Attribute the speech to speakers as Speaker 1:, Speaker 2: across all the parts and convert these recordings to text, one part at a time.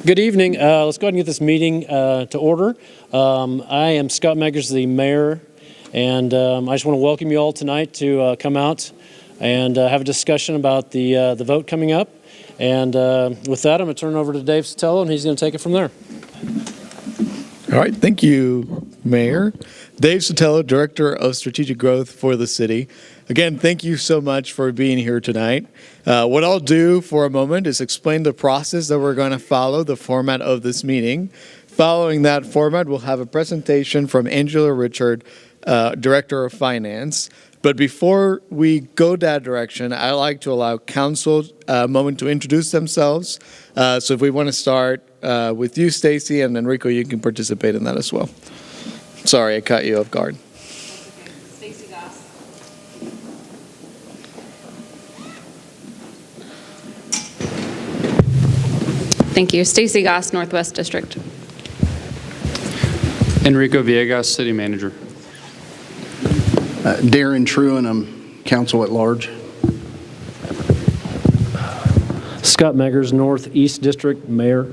Speaker 1: Good evening. Let's go ahead and get this meeting to order. I am Scott Meggers, the mayor, and I just want to welcome you all tonight to come out and have a discussion about the vote coming up. And with that, I'm going to turn it over to Dave Sotelo, and he's going to take it from there.
Speaker 2: All right. Thank you, Mayor. Dave Sotelo, Director of Strategic Growth for the city. Again, thank you so much for being here tonight. What I'll do for a moment is explain the process that we're going to follow, the format of this meeting. Following that format, we'll have a presentation from Angela Richard, Director of Finance. But before we go that direction, I like to allow council a moment to introduce themselves. So if we want to start with you, Stacy, and Enrico, you can participate in that as well. Sorry, I caught you off guard.
Speaker 3: Stacy Goss. Thank you. Stacy Goss, Northwest District.
Speaker 4: Enrico Villegas, City Manager.
Speaker 5: Darren Truen, I'm Council at Large.
Speaker 1: Scott Meggers, Northeast District Mayor.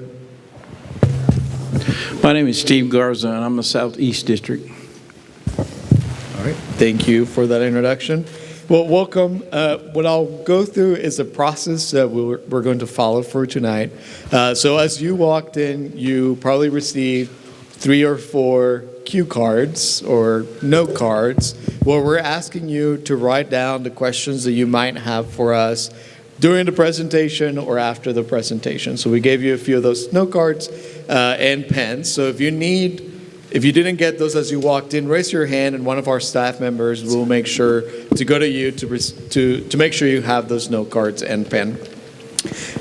Speaker 6: My name is Steve Garza, and I'm the Southeast District.
Speaker 2: All right. Thank you for that introduction. Well, welcome. What I'll go through is a process that we're going to follow for tonight. So as you walked in, you probably received 3 or 4 cue cards or note cards where we're asking you to write down the questions that you might have for us during the presentation or after the presentation. So we gave you a few of those note cards and pens. So if you didn't get those as you walked in, raise your hand and one of our staff members will make sure to go to you to make sure you have those note cards and pen.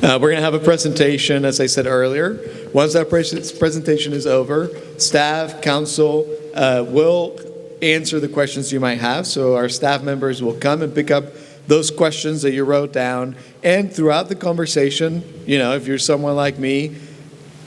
Speaker 2: We're going to have a presentation, as I said earlier. Once that presentation is over, staff, council will answer the questions you might have. So our staff members will come and pick up those questions that you wrote down. And throughout the conversation, if you're someone like me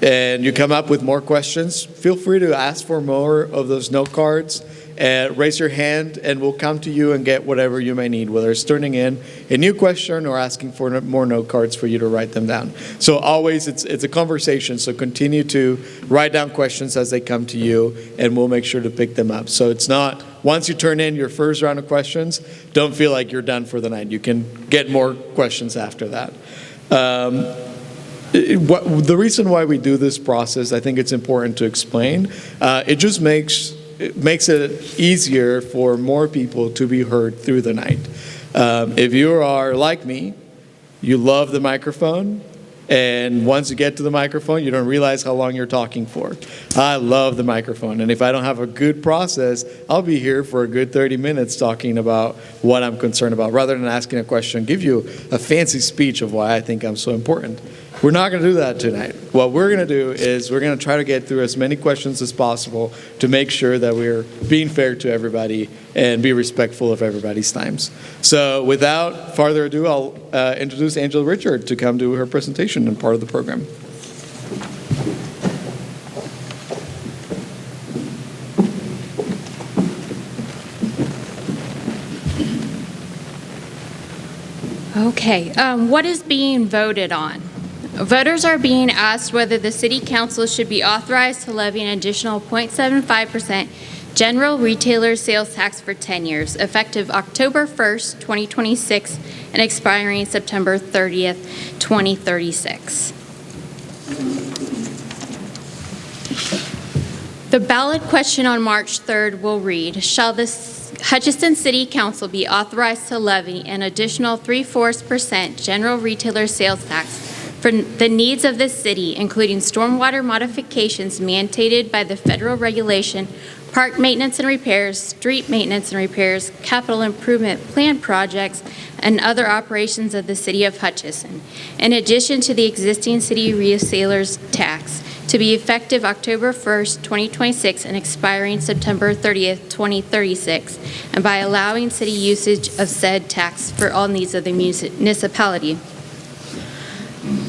Speaker 2: and you come up with more questions, feel free to ask for more of those note cards. Raise your hand and we'll come to you and get whatever you may need, whether it's turning in a new question or asking for more note cards for you to write them down. So always it's a conversation, so continue to write down questions as they come to you and we'll make sure to pick them up. So it's not, once you turn in your first round of questions, don't feel like you're done for the night. You can get more questions after that. The reason why we do this process, I think it's important to explain. It just makes it easier for more people to be heard through the night. If you are like me, you love the microphone, and once you get to the microphone, you don't realize how long you're talking for. I love the microphone, and if I don't have a good process, I'll be here for a good 30 minutes talking about what I'm concerned about, rather than asking a question, give you a fancy speech of why I think I'm so important. We're not going to do that tonight. What we're going to do is we're going to try to get through as many questions as possible to make sure that we're being fair to everybody and be respectful of everybody's times. So without further ado, I'll introduce Angela Richard to come do her presentation and part of the program.
Speaker 3: Okay, what is being voted on? Voters are being asked whether the City Council should be authorized to levy an additional 0.75% general retailer sales tax for 10 years, effective October 1st, 2026, and expiring September 30th, 2036. The ballot question on March 3rd will read, shall the Hutchinson City Council be authorized to levy an additional 0.75% general retailer sales tax for the needs of the city, including stormwater modifications mandated by the federal regulation, park maintenance and repairs, street maintenance and repairs, capital improvement plan projects, and other operations of the City of Hutchinson, in addition to the existing city resellers tax, to be effective October 1st, 2026, and expiring September 30th, 2036, and by allowing city usage of said tax for all needs of the municipality.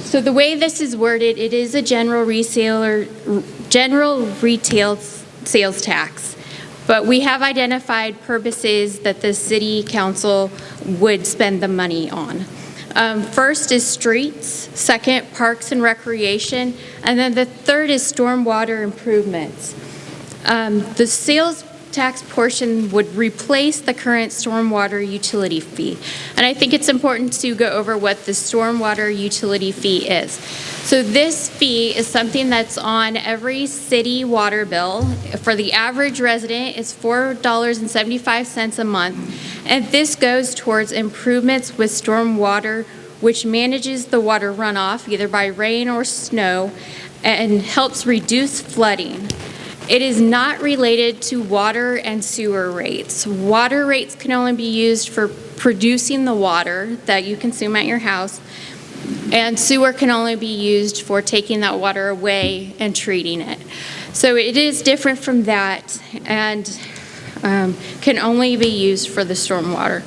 Speaker 3: So the way this is worded, it is a general retail sales tax, but we have identified purposes that the City Council would spend the money on. First is streets, second, parks and recreation, And then the third is stormwater improvements. The sales tax portion would replace the current stormwater utility fee. And I think it's important to go over what the stormwater utility fee is. So this fee is something that's on every city water bill. For the average resident, it's $4.75 a month. And this goes towards improvements with stormwater, which manages the water runoff either by rain or snow and helps reduce flooding. It is not related to water and sewer rates. Water rates can only be used for producing the water that you consume at your house, and sewer can only be used for taking that water away and treating it. So it is different from that and can only be used for the stormwater.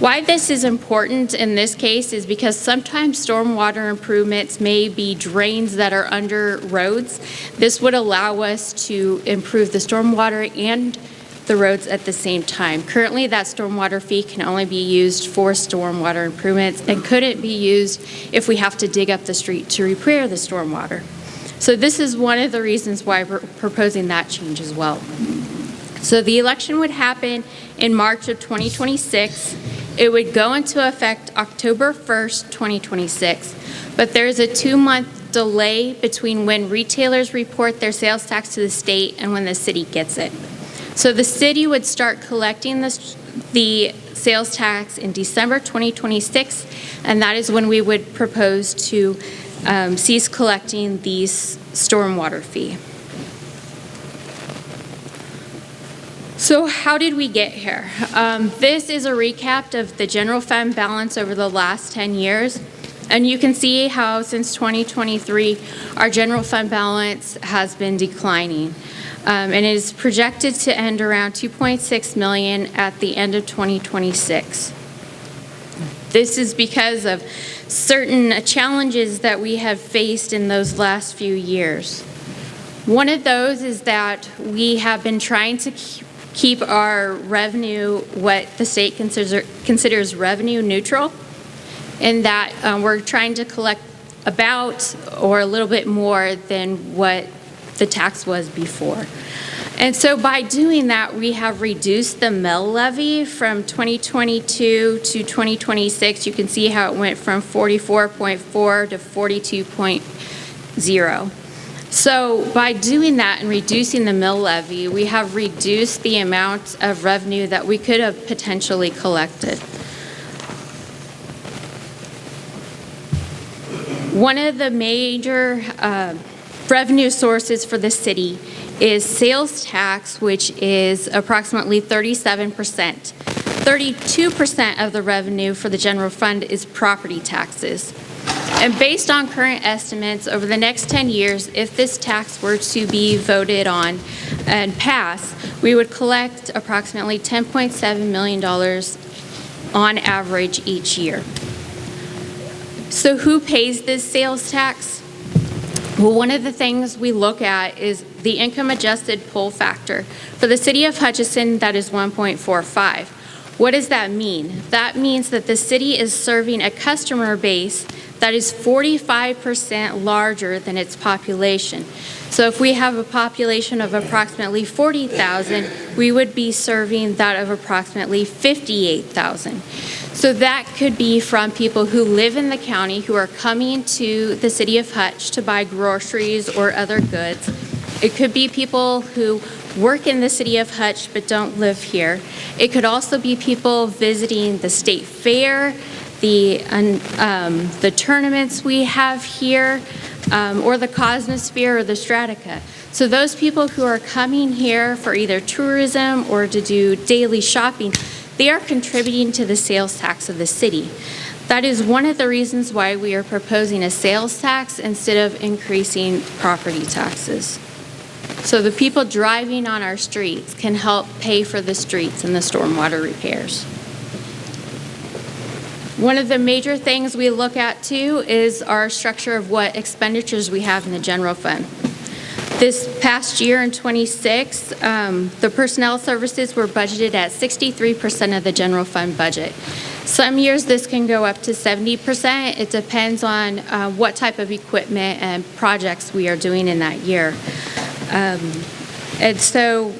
Speaker 3: Why this is important in this case is because sometimes stormwater improvements may be drains that are under roads. This would allow us to improve the stormwater and the roads at the same time. Currently, that stormwater fee can only be used for stormwater improvements and couldn't be used if we have to dig up the street to repair the stormwater. So this is one of the reasons why we're proposing that change as well. So the election would happen in March of 2026. It would go into effect October 1st, 2026, but there's a 2-month delay between when retailers report their sales tax to the state and when the city gets it. So the city would start collecting the sales tax in December 2026, and that is when we would propose to cease collecting the stormwater fee. So how did we get here? This is a recap of the general fund balance over the last 10 years. And you can see how since 2023, our general fund balance has been declining. And it is projected to end around $2.6 million at the end of 2026. This is because of certain challenges that we have faced in those last few years. One of those is that we have been trying to keep our revenue, what the state considers revenue neutral, in that we're trying to collect about or a little bit more than what the tax was before. And so by doing that, we have reduced the mill levy from 2022 to 2026. You can see how it went from 44.4 to 42.0. So by doing that and reducing the mill levy, we have reduced the amount of revenue that we could have potentially collected. One of the major revenue sources for the city is sales tax, which is approximately 37%. 32% of the revenue for the general fund is property taxes. And based on current estimates, over the next 10 years, if this tax were to be voted on and pass, we would collect approximately $10.7 million on average each year. So who pays this sales tax? Well, one of the things we look at is the income adjusted pull factor. For the City of Hutchinson, that is 1.45. What does that mean? That means that the city is serving a customer base that is 45% larger than its population. So if we have a population of approximately 40,000, we would be serving that of approximately 58,000. So that could be from people who live in the county who are coming to the City of Hutch to buy groceries or other goods. It could be people who work in the City of Hutch but don't live here. It could also be people visiting the state fair, the tournaments we have here, or the Cosmosphere or the Stratica. So those people who are coming here for either tourism or to do daily shopping, they are contributing to the sales tax of the city. That is one of the reasons why we are proposing a sales tax instead of increasing property taxes. So the people driving on our streets can help pay for the streets and the stormwater repairs. One of the major things we look at too is our structure of what expenditures we have in the general fund. This past year in '26, the personnel services were budgeted at 63% of the general fund budget. Some years this can go up to 70%. It depends on what type of equipment and projects we are doing in that year. And so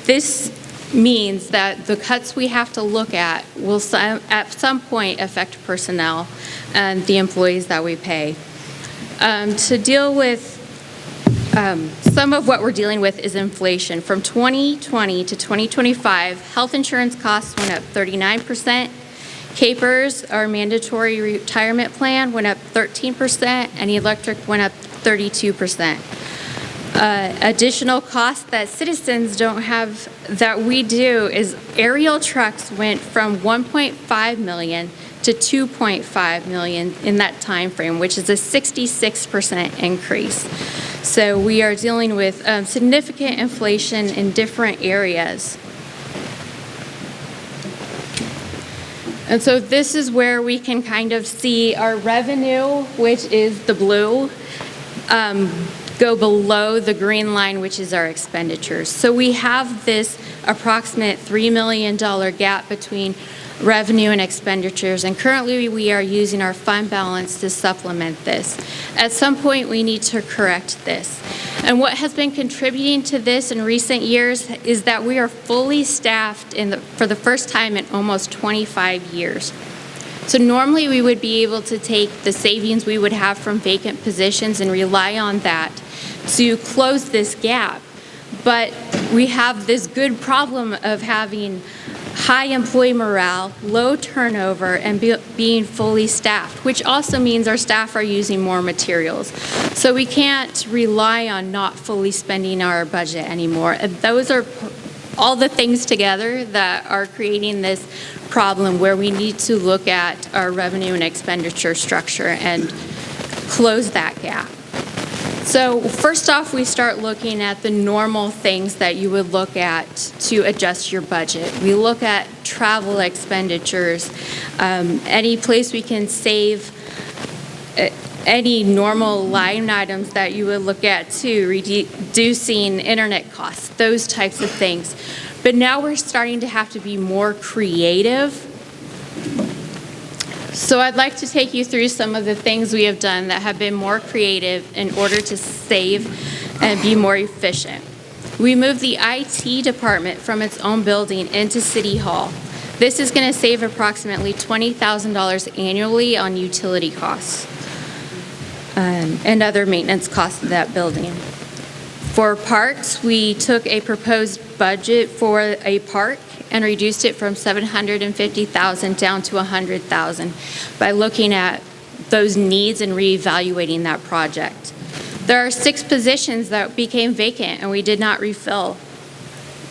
Speaker 3: this means that the cuts we have to look at will at some point affect personnel and the employees that we pay. To deal with some of what we're dealing with is inflation. From 2020 to 2025, health insurance costs went up 39%. CAPERS, our mandatory retirement plan, went up 13%, and electric went up 32%. Additional costs that citizens don't have that we do is aerial trucks went from 1.5 million to 2.5 million in that time frame, which is a 66% increase. So we are dealing with significant inflation in different areas. And so this is where we can kind of see our revenue, which is the blue, go below the green line, which is our expenditures. So we have this approximate $3 million gap between revenue and expenditures, and currently we are using our fund balance to supplement this. At some point, we need to correct this. And what has been contributing to this in recent years is that we are fully staffed for the first time in almost 25 years. So normally we would be able to take the savings we would have from vacant positions and rely on that to close this gap. But we have this good problem of having high employee morale, low turnover, and being fully staffed, which also means our staff are using more materials. So we can't rely on not fully spending our budget anymore. And those are all the things together that are creating this problem where we need to look at our revenue and expenditure structure and close that gap. So first off, we start looking at the normal things that you would look at to adjust your budget. We look at travel expenditures, any place we can save, any normal line items that you would look at too, reducing internet costs, those types of things. But now we're starting to have to be more creative. So I'd like to take you through some of the things we have done that have been more creative in order to save and be more efficient. We moved the IT department from its own building into City Hall. This is going to save approximately $20,000 annually on utility costs and other maintenance costs of that building. For parks, we took a proposed budget for a park and reduced it from $750,000 down to $100,000 by looking at those needs and reevaluating that project. There are 6 positions that became vacant and we did not refill.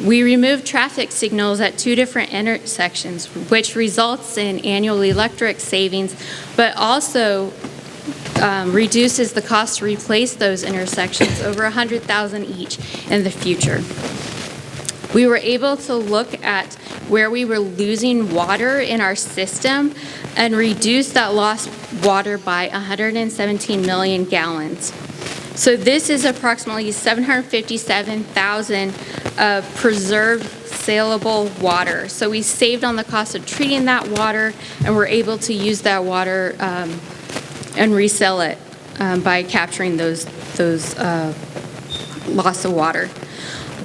Speaker 3: We removed traffic signals at 2 different intersections, which results in annual electric savings, but also reduces the cost to replace those intersections over $100,000 each in the future. We were able to look at where we were losing water in our system and reduce that lost water by 117 million gallons. So this is approximately 757,000 of preserved saleable water. So we saved on the cost of treating that water, and we're able to use that water and resell it by capturing those loss of water.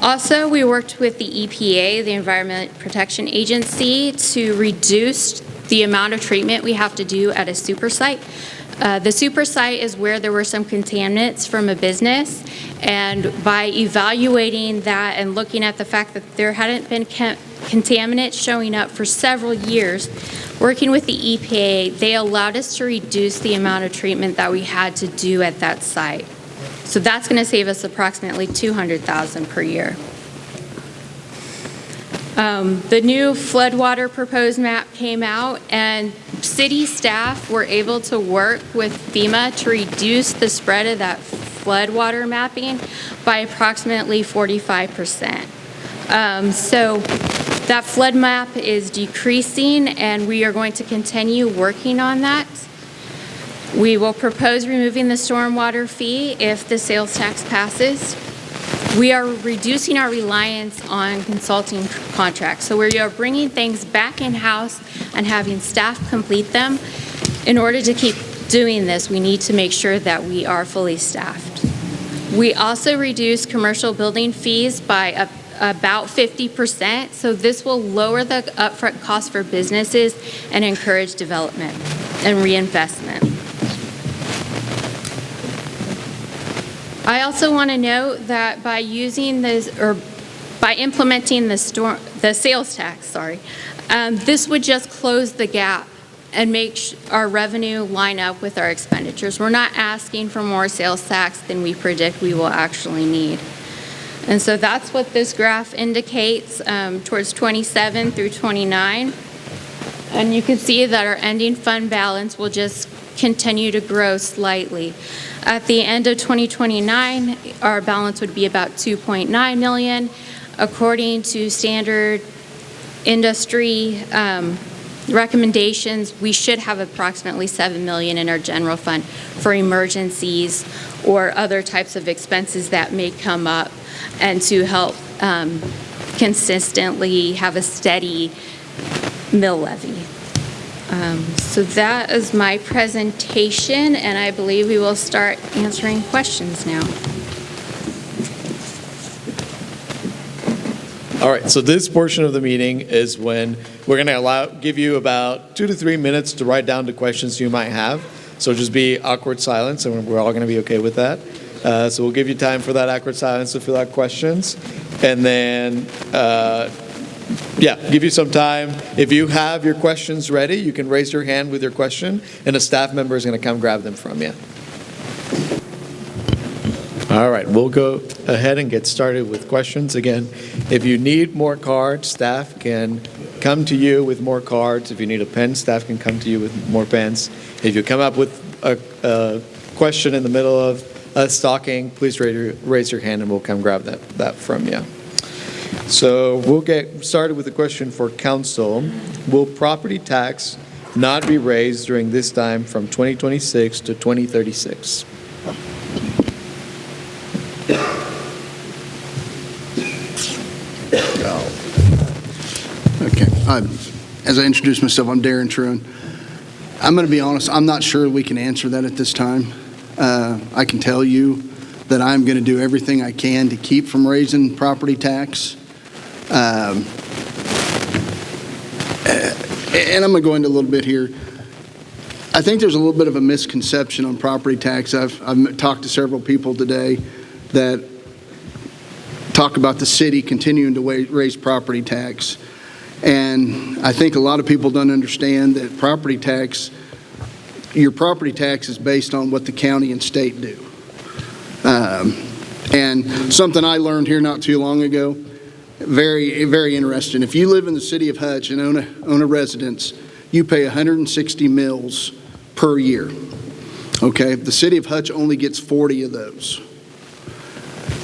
Speaker 3: Also, we worked with the EPA, the Environment Protection Agency, to reduce the amount of treatment we have to do at a super site. The super site is where there were some contaminants from a business, and by evaluating that and looking at the fact that there hadn't been contaminants showing up for several years, working with the EPA, they allowed us to reduce the amount of treatment that we had to do at that site. So that's going to save us approximately $200,000 per year. The new floodwater proposed map came out, and city staff were able to work with FEMA to reduce the spread of that floodwater mapping by approximately 45%. So that flood map is decreasing, and we are going to continue working on that. We will propose removing the stormwater fee if the sales tax passes. We are reducing our reliance on consulting contracts. So we are bringing things back in-house and having staff complete them. In order to keep doing this, we need to make sure that we are fully staffed. We also reduce commercial building fees by about 50%, so this will lower the upfront cost for businesses and encourage development and reinvestment. I also want to note that by using this, or by implementing the sales tax, this would just close the gap and make our revenue line up with our expenditures. We're not asking for more sales tax than we predict we will actually need. And so that's what this graph indicates towards 27 through 29. And you can see that our ending fund balance will just continue to grow slightly. At the end of 2029, our balance would be about 2.9 million. According to standard industry recommendations, we should have approximately 7 million in our general fund for emergencies or other types of expenses that may come up, and to help consistently have a steady mill levy. So that is my presentation, and I believe we will start answering questions now.
Speaker 2: All right, so this portion of the meeting is when we're going to give you about 2 to 3 minutes to write down the questions you might have. So just be awkward silence, and we're all going to be okay with that. So we'll give you time for that awkward silence to fill out questions. And then, give you some time. If you have your questions ready, you can raise your hand with your question, and a staff member is going to come grab them from you. All right, we'll go ahead and get started with questions. Again, if you need more cards, staff can come to you with more cards. If you need a pen, staff can come to you with more pens. If you come up with a question in the middle of us talking, please raise your hand and we'll come grab that from you. So we'll get started with a question for council. Will property tax not be raised during this time from 2026 to 2036?
Speaker 5: Okay. As I introduce myself, I'm Darren Truin. I'm going to be honest, I'm not sure we can answer that at this time. I can tell you that I'm going to do everything I can to keep from raising property tax. And I'm going to go into a little bit here. I think there's a little bit of a misconception on property tax. I've talked to several people today that talk about the city continuing to raise property tax. And I think a lot of people don't understand that your property tax is based on what the county and state do. And something I learned here not too long ago, very, very interesting. If you live in the city of Hutch and own a residence, you pay 160 mills per year. Okay, the city of Hutch only gets 40 of those.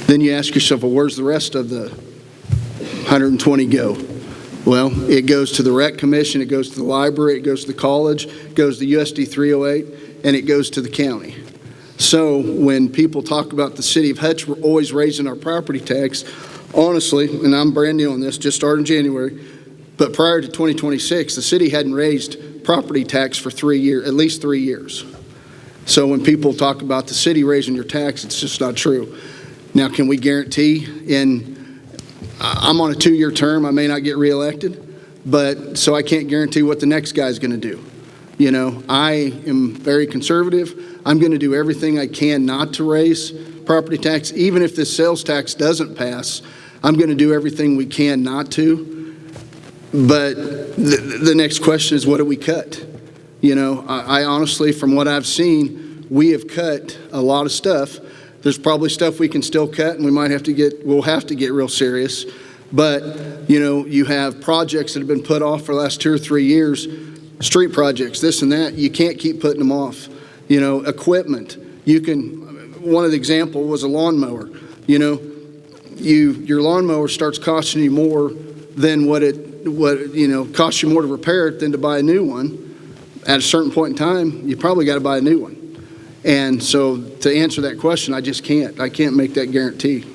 Speaker 5: Then you ask yourself, well, where's the rest of the 120 go? Well, it goes to the rec commission, it goes to the library, it goes to the college, it goes to USD 308, and it goes to the county. So when people talk about the city of Hutch, we're always raising our property tax. Honestly, and I'm brand new on this, just started in January, but prior to 2026, the city hadn't raised property tax for at least 3 years. So when people talk about the city raising your tax, it's just not true. Now, can we guarantee I'm on a 2-year term, I may not get reelected, but so I can't guarantee what the next guy's going to do. You know, I am very conservative. I'm going to do everything I can not to raise property tax. Even if this sales tax doesn't pass, I'm going to do everything we can not to. But the next question is, what do we cut? You know, I honestly, from what I've seen, we have cut a lot of stuff. There's probably stuff we can still cut, and we'll have to get real serious. But, you know, you have projects that have been put off for the last 2 or 3 years, street projects, this and that. You can't keep putting them off. You know, equipment. One of the examples was a lawnmower. You know, your lawnmower starts costing you more than what costs you more to repair it than to buy a new one. At a certain point in time, you probably got to buy a new one. And so to answer that question, I just can't. I can't make that guarantee.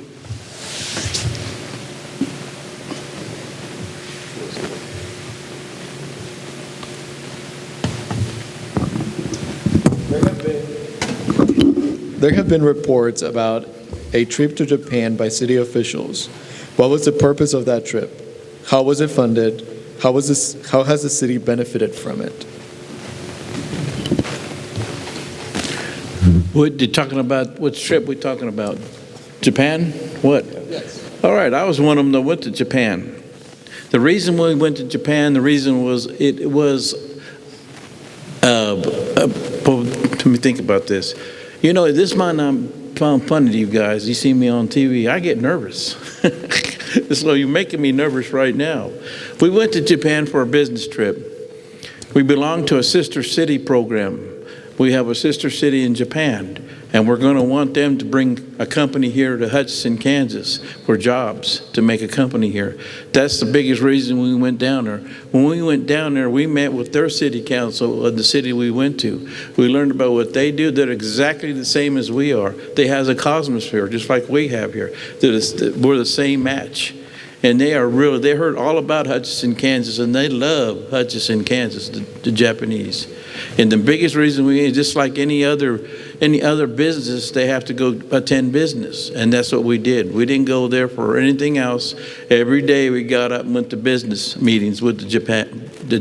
Speaker 2: there have been reports about a trip to Japan by city officials. What was the purpose of that trip? How was it funded? How has the city benefited from it?
Speaker 6: What you talking about? What trip we talking about? Japan? What? Yes. All right, I was one of them that went to Japan. The reason we went to Japan, the reason was it was. Let me think about this. You know, this might not sound funny to you guys. You see me on TV, I get nervous. So you're making me nervous right now. We went to Japan for a business trip. We belong to a sister city program. We have a sister city in Japan, and we're going to want them to bring a company here to Hutchinson, Kansas, for jobs, to make a company here. That's the biggest reason we went down there. When we went down there, we met with their city council of the city we went to. We learned about what they do. They're exactly the same as we are. They have a cosmosphere, just like we have here. We're the same match. And they heard all about Hutchinson, Kansas, and they love Hutchinson, Kansas, the Japanese. And the biggest reason just like any other business, they have to go attend business. And that's what we did. We didn't go there for anything else. Every day we got up and went to business meetings with the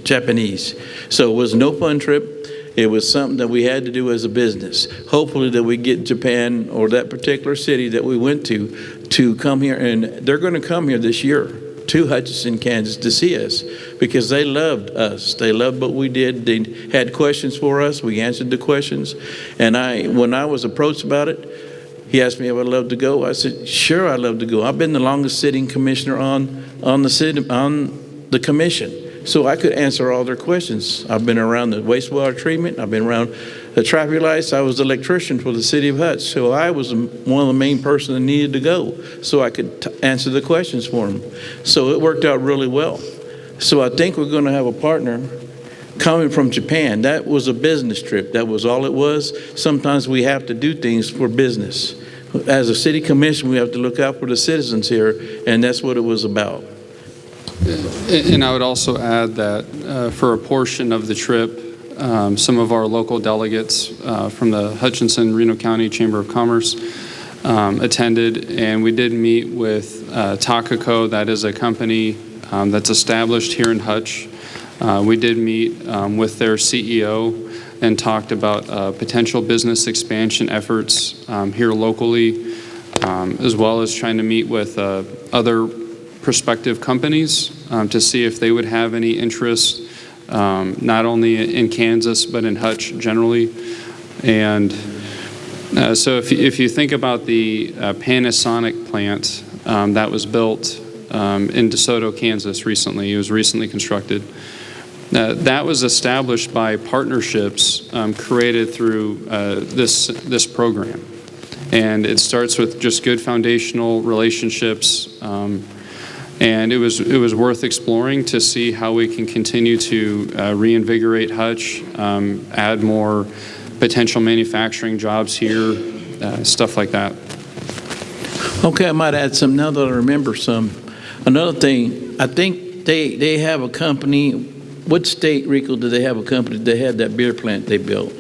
Speaker 6: Japanese. So it was no fun trip. It was something that we had to do as a business. Hopefully that we get Japan or that particular city that we went to come here, and they're going to come here this year to Hutchinson, Kansas to see us because they loved us. They loved what we did. They had questions for us. We answered the questions. And when I was approached about it, he asked me if I'd love to go. I said, sure, I'd love to go. I've been the longest sitting commissioner on the commission. So I could answer all their questions. I've been around the wastewater treatment. I've been around the traffic lights. I was the electrician for the City of Hutch. So I was one of the main person that needed to go so I could answer the questions for them. So it worked out really well. So I think we're going to have a partner coming from Japan. That was a business trip. That was all it was. Sometimes we have to do things for business. As a city commission, we have to look out for the citizens here, and that's what it was about.
Speaker 4: And I would also add that for a portion of the trip, some of our local delegates from the Hutchinson-Reno County Chamber of Commerce attended, and we did meet with Takako. That is a company that's established here in Hutch. We did meet with their CEO and talked about potential business expansion efforts here locally, as well as trying to meet with other prospective companies to see if they would have any interest, not only in Kansas, but in Hutch generally. And so if you think about the Panasonic plant that was built in DeSoto, Kansas recently, it was recently constructed, that was established by partnerships created through this program. And it starts with just good foundational relationships, and it was worth exploring to see how we can continue to reinvigorate Hutch, add more potential manufacturing jobs here, stuff like that.
Speaker 6: Okay, I might add some now that I remember some. Another thing, I think they have a company. What state, Rico, do they have a company that had that beer plant they built?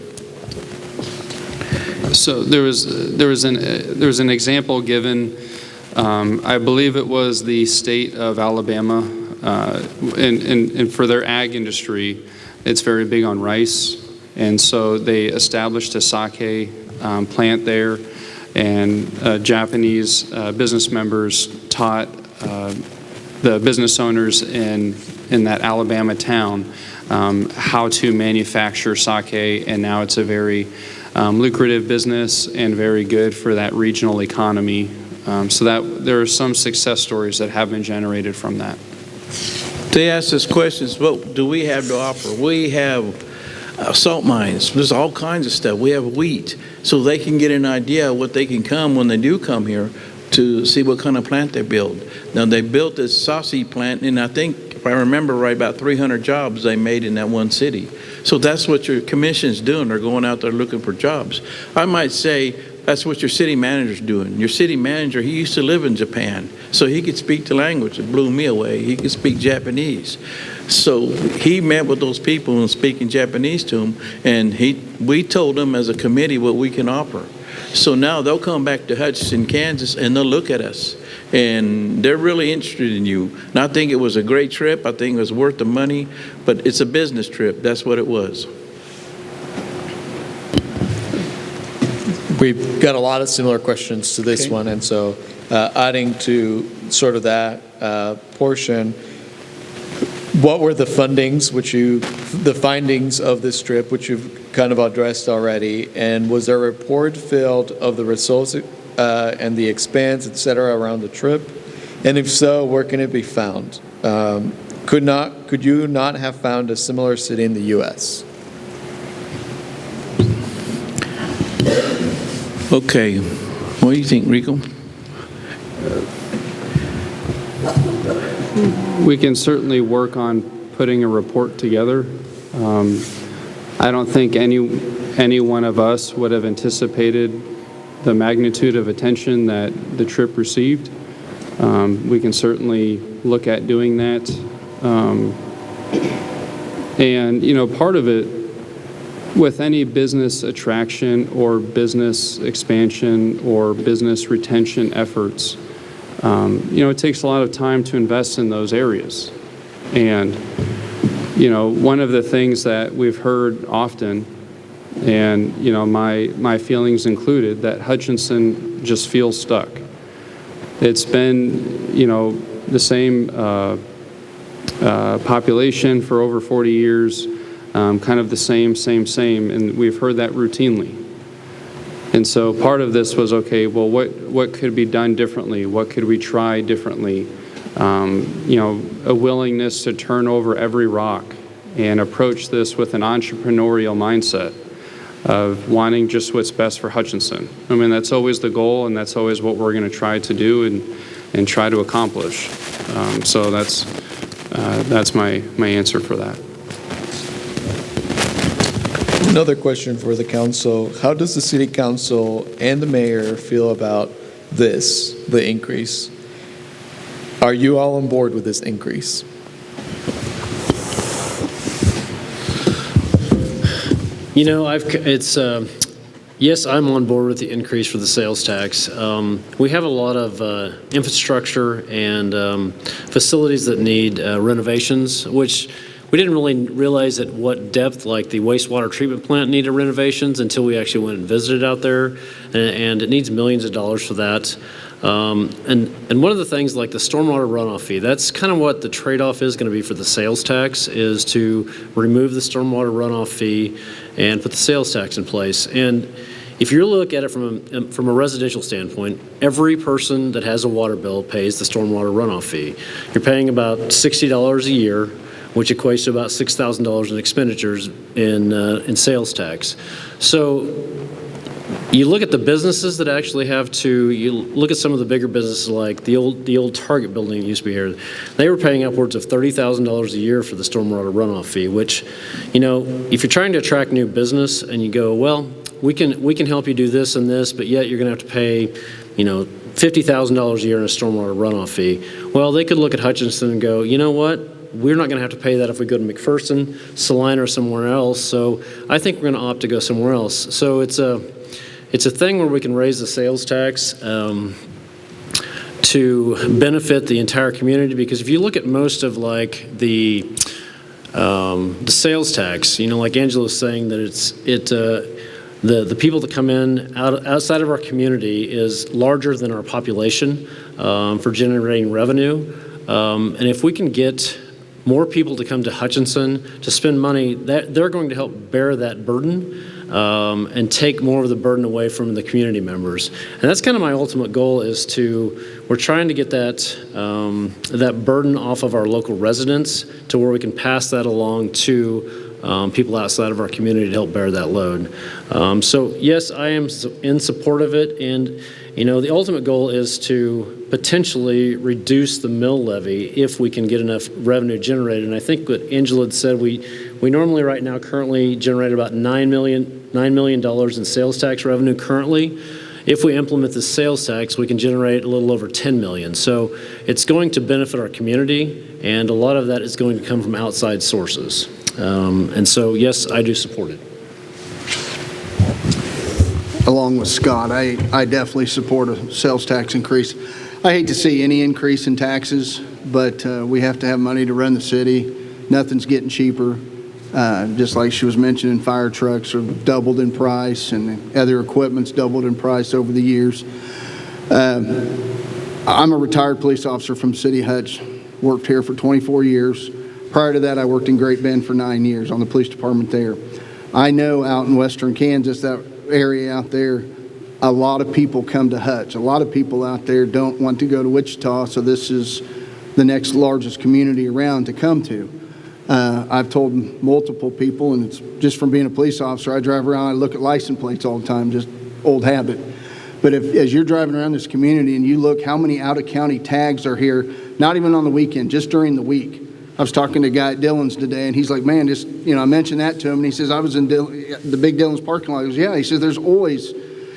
Speaker 4: So there was an example given. I believe it was the state of Alabama, and for their ag industry, it's very big on rice, and so they established a sake plant there, and Japanese business members taught the business owners in that Alabama town how to manufacture sake, and now it's a very lucrative business and very good for that regional economy. So that there are some success stories that have been generated from that.
Speaker 6: They ask us questions, what do we have to offer? We have salt mines. There's all kinds of stuff. We have wheat. So they can get an idea of what they can come when they do come here to see what kind of plant they build. Now, they built this sausage plant, and I think, if I remember right, about 300 jobs they made in that one city. So that's what your commission's doing. They're going out there looking for jobs. I might say That's what your city manager's doing. Your city manager, he used to live in Japan, so he could speak the language. It blew me away. He could speak Japanese. So he met with those people and speaking Japanese to them, and we told them as a committee what we can offer. So now they'll come back to Hutchinson, Kansas, and they'll look at us. And they're really interested in you. And I think it was a great trip. I think it was worth the money, but it's a business trip. That's what it was.
Speaker 2: We've got a lot of similar questions to this one, and so adding to sort of that portion, what were the findings of this trip, which you've kind of addressed already, and was there a report filled of the results and the expense, et cetera, around the trip? And if so, where can it be found? Could you not have found a similar city in the U.S.?
Speaker 6: Okay, what do you think, Rico?
Speaker 4: We can certainly work on putting a report together. I don't think any one of us would have anticipated the magnitude of attention that the trip received. We can certainly look at doing that. And, you know, part of it, with any business attraction or business expansion or business retention efforts, you know, it takes a lot of time to invest in those areas. And, you know, one of the things that we've heard often, and, you know, my feelings included, that Hutchinson just feels stuck. It's been, you know, the same population for over 40 years, kind of the same, and we've heard that routinely. And so part of this was, okay, well, what could be done differently? What could we try differently? You know, a willingness to turn over every rock and approach this with an entrepreneurial mindset of wanting just what's best for Hutchinson. I mean, that's always the goal, and that's always what we're going to try to do and try to accomplish. So that's my answer for that.
Speaker 2: Another question for the council. How does the city council and the mayor feel about the increase? Are you all on board with this increase?
Speaker 1: You know, yes, I'm on board with the increase for the sales tax. We have a lot of infrastructure and facilities that need renovations, which we didn't really realize at what depth, like the wastewater treatment plant needed renovations until we actually went and visited out there, and it needs millions of dollars for that. And one of the things, like the stormwater runoff fee, that's kind of what the trade-off is going to be for the sales tax, is to remove the stormwater runoff fee and put the sales tax in place. And if you look at it from a residential standpoint, every person that has a water bill pays the stormwater runoff fee. You're paying about $60 a year, which equates to about $6,000 in expenditures in sales tax. So you look at the businesses that actually you look at some of the bigger businesses, like the old Target building that used to be here. They were paying upwards of $30,000 a year for the stormwater runoff fee, which, you know, if you're trying to attract new business and you go, well, we can help you do this and this, but yet you're going to have to pay, you know, $50,000 a year in a stormwater runoff fee. Well, they could look at Hutchinson and go, you know what? We're not going to have to pay that if we go to McPherson, Salina, or somewhere else. So I think we're going to opt to go somewhere else. So it's a thing where we can raise the sales tax to benefit the entire community. Because if you look at most of like the sales tax, you know, like Angela was saying, that the people that come in outside of our community is larger than our population for generating revenue. And if we can get more people to come to Hutchinson to spend money, they're going to help bear that burden and take more of the burden away from the community members. And that's kind of my ultimate goal, we're trying to get that burden off of our local residents to where we can pass that along to people outside of our community to help bear that load. So yes, I am in support of it, and you know, the ultimate goal is to potentially reduce the mill levy if we can get enough revenue generated. And I think what Angela had said, we normally currently generate about $9 million in sales tax revenue currently. if we implement the sales tax, we can generate a little over 10 million. So it's going to benefit our community, and a lot of that is going to come from outside sources. And so, yes, I do support it.
Speaker 5: Along with Scott, I definitely support a sales tax increase. I hate to see any increase in taxes, but we have to have money to run the city. Nothing's getting cheaper. Just like she was mentioning, fire trucks have doubled in price, and other equipment's doubled in price over the years. I'm a retired police officer from City of Hutch. Worked here for 24 years. Prior to that, I worked in Great Bend for 9 years on the police department there. I know out in western Kansas, that area out there, a lot of people come to Hutch. A lot of people out there don't want to go to Wichita, so this is the next largest community around to come to. I've told multiple people, and it's just from being a police officer, I drive around, I look at license plates all the time, just old habit. But as you're driving around this community and you look how many out-of-county tags are here, not even on the weekend, just during the week. I was talking to a guy at Dillon's today, and he's like, man, just, I mentioned that to him, and he says, I was in the big Dillon's parking lot. He goes, yeah. He says, there's always,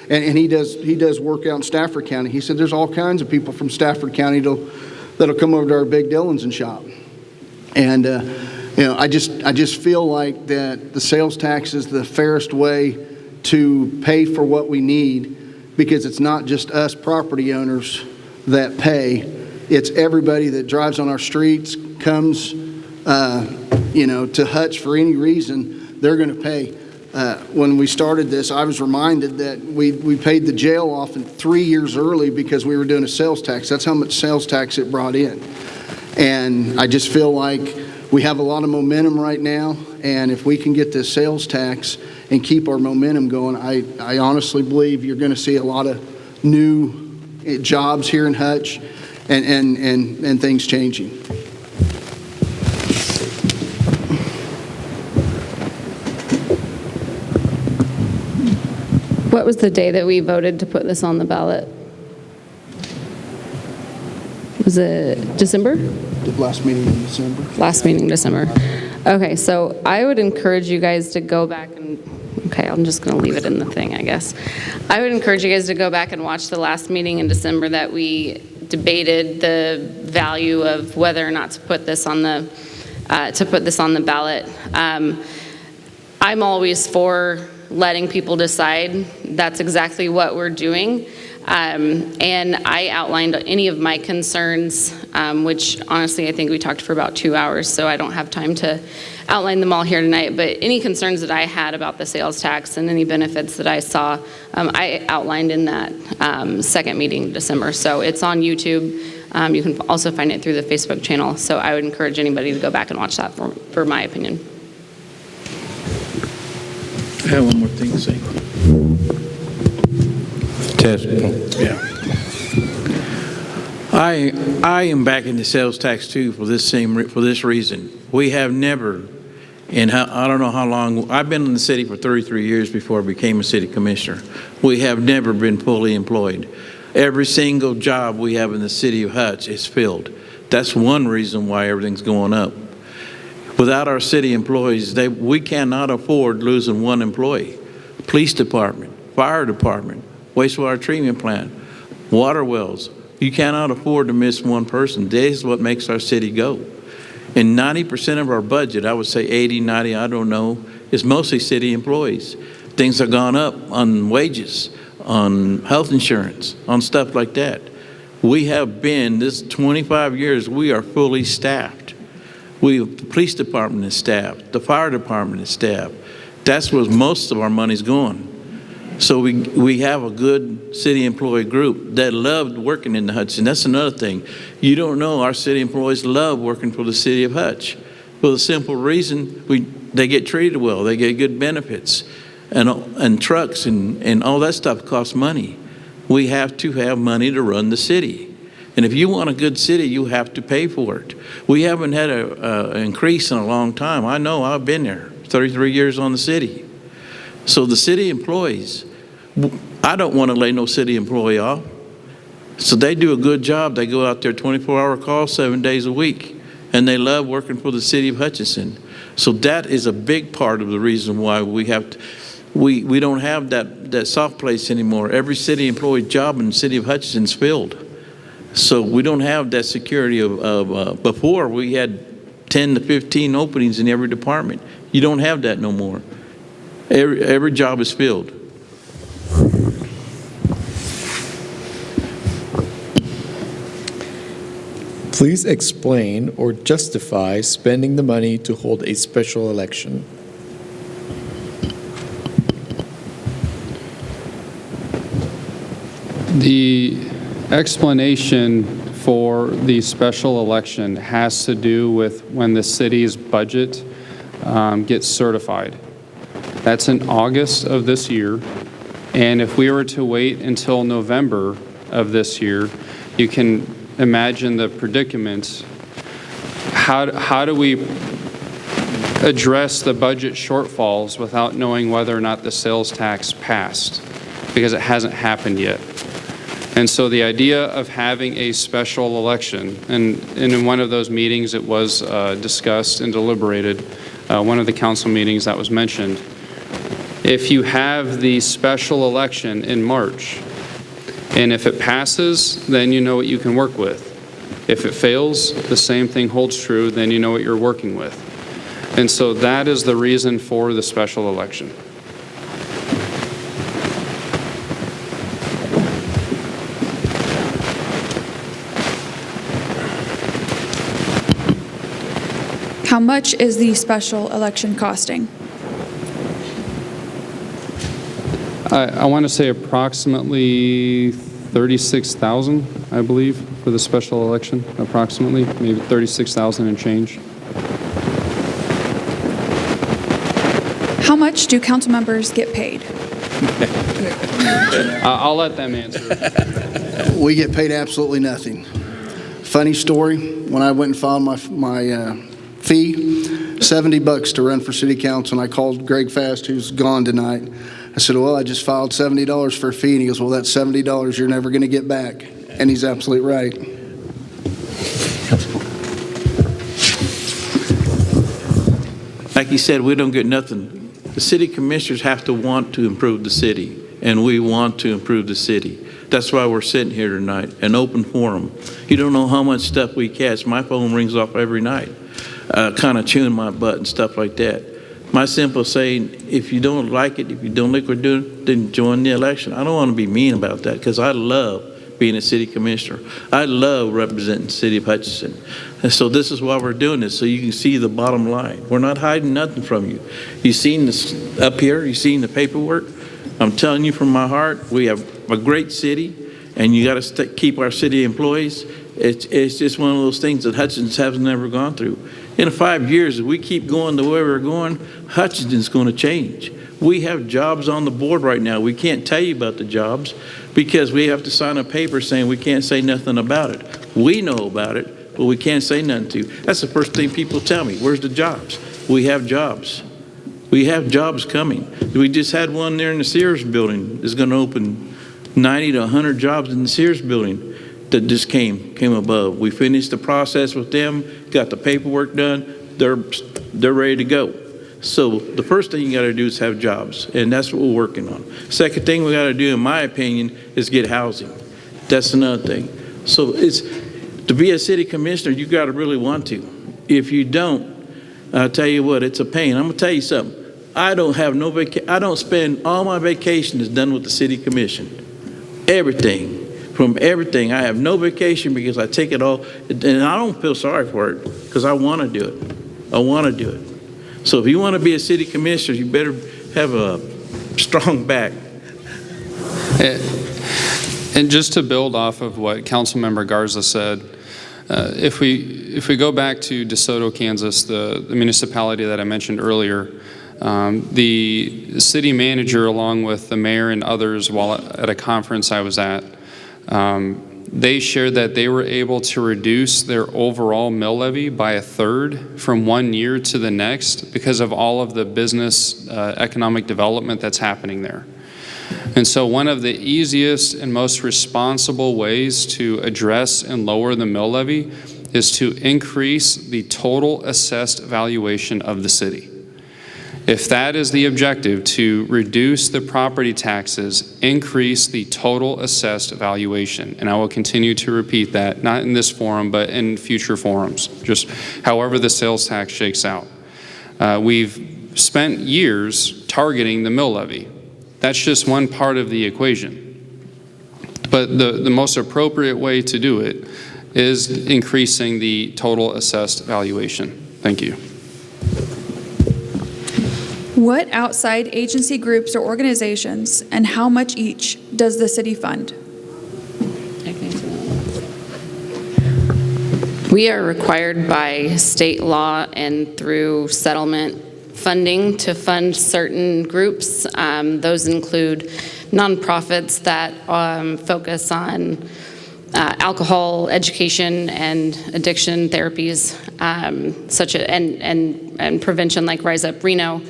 Speaker 5: and he does work out in Stafford County. He said, there's all kinds of people from Stafford County that'll come over to our big Dillon's and shop. And, I just feel like that the sales tax is the fairest way to pay for what we need, because it's not just us property owners that pay. It's everybody that drives on our streets, comes, to Hutch for any reason, they're going to pay. When we started this, I was reminded that we paid the jail off 3 years early because we were doing a sales tax. That's how much sales tax it brought in. And I just feel like we have a lot of momentum right now, and if we can get this sales tax and keep our momentum going, I honestly believe you're going to see a lot of new jobs here in Hutch and things changing.
Speaker 7: What was the day that we voted to put this on the ballot? Was it December?
Speaker 5: The last meeting in December.
Speaker 7: Last meeting, December. Okay, so I would encourage you guys to go back and, okay, I'm just going to leave it in the thing, I guess. I would encourage you guys to go back and watch the last meeting in December that we debated the value of whether or not to put this on the ballot. I'm always for letting people decide. That's exactly what we're doing. And I outlined any of my concerns, which honestly I think we talked for about 2 hours, so I don't have time to outline them all here tonight. But any concerns that I had about the sales tax and any benefits that I saw, I outlined in that second meeting in December. So it's on YouTube. You can also find it through the Facebook channel. So I would encourage anybody to go back and watch that for my opinion.
Speaker 6: I have one more thing to say. Yeah. I am backing the sales tax too for this reason. We have never, and I don't know how long, I've been in the city for 33 years before I became a city commissioner. We have never been fully employed. Every single job we have in the city of Hutch is filled. That's one reason why everything's going up. Without our city employees, we cannot afford losing one employee. Police department, fire department, wastewater treatment plant, water wells. You cannot afford to miss one person. This is what makes our city go. And 90% of our budget, I would say 80, 90, I don't know, is mostly city employees. Things have gone up on wages, on health insurance, on stuff like that. We have been, this 25 years, we are fully staffed. The police department is staffed. The fire department is staffed. That's where most of our money's going. So we have a good city employee group that loved working in the Hutch. And that's another thing. You don't know, our city employees love working for the city of Hutch. For the simple reason they get treated well, they get good benefits, and trucks and all that stuff costs money. We have to have money to run the city. And if you want a good city, you have to pay for it. We haven't had an increase in a long time. I know, I've been there, 33 years on the city. So the city employees, I don't want to lay no city employee off. So they do a good job. They go out there 24-hour calls 7 days a week, and they love working for the City of Hutchinson. So that is a big part of the reason why we have to. We don't have that soft place anymore. Every city employee job in the city of Hutchinson is filled. So we don't have that security of before we had 10 to 15 openings in every department. You don't have that no more. Every job is filled.
Speaker 2: Please explain or justify spending the money to hold a special election.
Speaker 4: The explanation for the special election has to do with when the city's budget gets certified. That's in August of this year. And if we were to wait until November of this year, you can imagine the predicament. How do we address the budget shortfalls without knowing whether or not the sales tax passed? Because it hasn't happened yet. And so the idea of having a special election, and in one of those meetings it was discussed and deliberated, one of the council meetings that was mentioned, if you have the special election in March, and if it passes, then you know what you can work with. If it fails, the same thing holds true, then you know what you're working with. And so that is the reason for the special election.
Speaker 8: How much is the special election costing?
Speaker 4: I want to say approximately 36,000, I believe, for the special election, approximately, maybe 36,000 and change.
Speaker 8: How much do council members get paid?
Speaker 4: I'll let them answer.
Speaker 5: We get paid absolutely nothing. Funny story, when I went and filed my fee, $70 to run for city council, and I called Greg Fast, who's gone tonight. I said, well, I just filed $70 for a fee, and he goes, well, that's $70 you're never going to get back. And he's absolutely right.
Speaker 6: Like you said, we don't get nothing. The city commissioners have to want to improve the city, and we want to improve the city. That's why we're sitting here tonight, an open forum. You don't know how much stuff we catch. My phone rings off every night, kind of chewing my butt and stuff like that. My simple saying, if you don't like it, if you don't like what we're doing, then join the election. I don't want to be mean about that because I love being a city commissioner. I love representing the city of Hutchinson. And so this is why we're doing this, so you can see the bottom line. We're not hiding nothing from you. You've seen this up here. You've seen the paperwork. I'm telling you from my heart, we have a great city, and you got to keep our city employees. It's just one of those things that Hutchinson has never gone through. In 5 years, if we keep going the way we're going, Hutchinson's going to change. We have jobs on the board right now. We can't tell you about the jobs because we have to sign a paper saying we can't say nothing about it. We know about it, but we can't say nothing to. That's the first thing people tell me. Where's the jobs? We have jobs. We have jobs coming. We just had one there in the Sears building. It's going to open 90 to 100 jobs in the Sears building that just came above. We finished the process with them, got the paperwork done. They're ready to go. So the first thing you got to do is have jobs, and that's what we're working on. Second thing we got to do, in my opinion, is get housing. That's another thing. So it's to be a city commissioner, you got to really want to. If you don't, I'll tell you what, it's a pain. I'm gonna tell you something. I don't have no I don't spend all my vacation is done with the city commission. Everything. From everything. I have no vacation because I take it all, and I don't feel sorry for it because I want to do it. I want to do it. So if you want to be a city commissioner, you better have a strong back.
Speaker 4: And just to build off of what Councilmember Garza said, if we go back to DeSoto, Kansas, the municipality that I mentioned earlier, the city manager, along with the mayor and others, while at a conference I was at, they shared that they were able to reduce their overall mill levy by 1/3 from 1 year to the next because of all of the business economic development that's happening there. And so one of the easiest and most responsible ways to address and lower the mill levy is to increase the total assessed valuation of the city. If that is the objective, to reduce the property taxes, increase the total assessed valuation. And I will continue to repeat that, not in this forum, but in future forums, just however the sales tax shakes out. We've spent years targeting the mill levy. That's just one part of the equation. But the most appropriate way to do it is increasing the total assessed valuation. Thank you.
Speaker 8: What outside agency groups or organizations and how much each does the city fund?
Speaker 7: We are required by state law and through settlement funding to fund certain groups. Those include nonprofits that focus on alcohol education and addiction therapies, such as and prevention, like Rise Up Reno.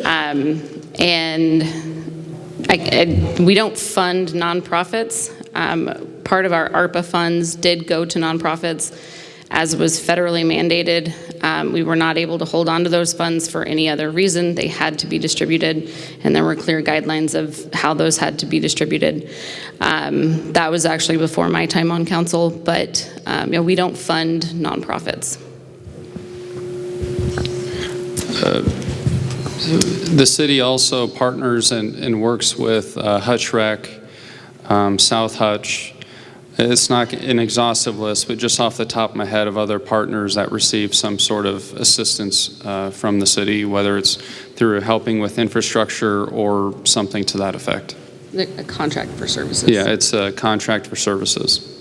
Speaker 7: And we don't fund nonprofits. Part of our ARPA funds did go to nonprofits, as was federally mandated. We were not able to hold on to those funds for any other reason. They had to be distributed, and there were clear guidelines of how those had to be distributed. That was actually before my time on council, but we don't fund nonprofits.
Speaker 4: The city also partners and works with Hutch Rec, South Hutch. It's not an exhaustive list, but just off the top of my head of other partners that receive some sort of assistance from the city, whether it's through helping with infrastructure or something to that effect.
Speaker 7: A contract for services.
Speaker 4: Yeah, it's a contract for services.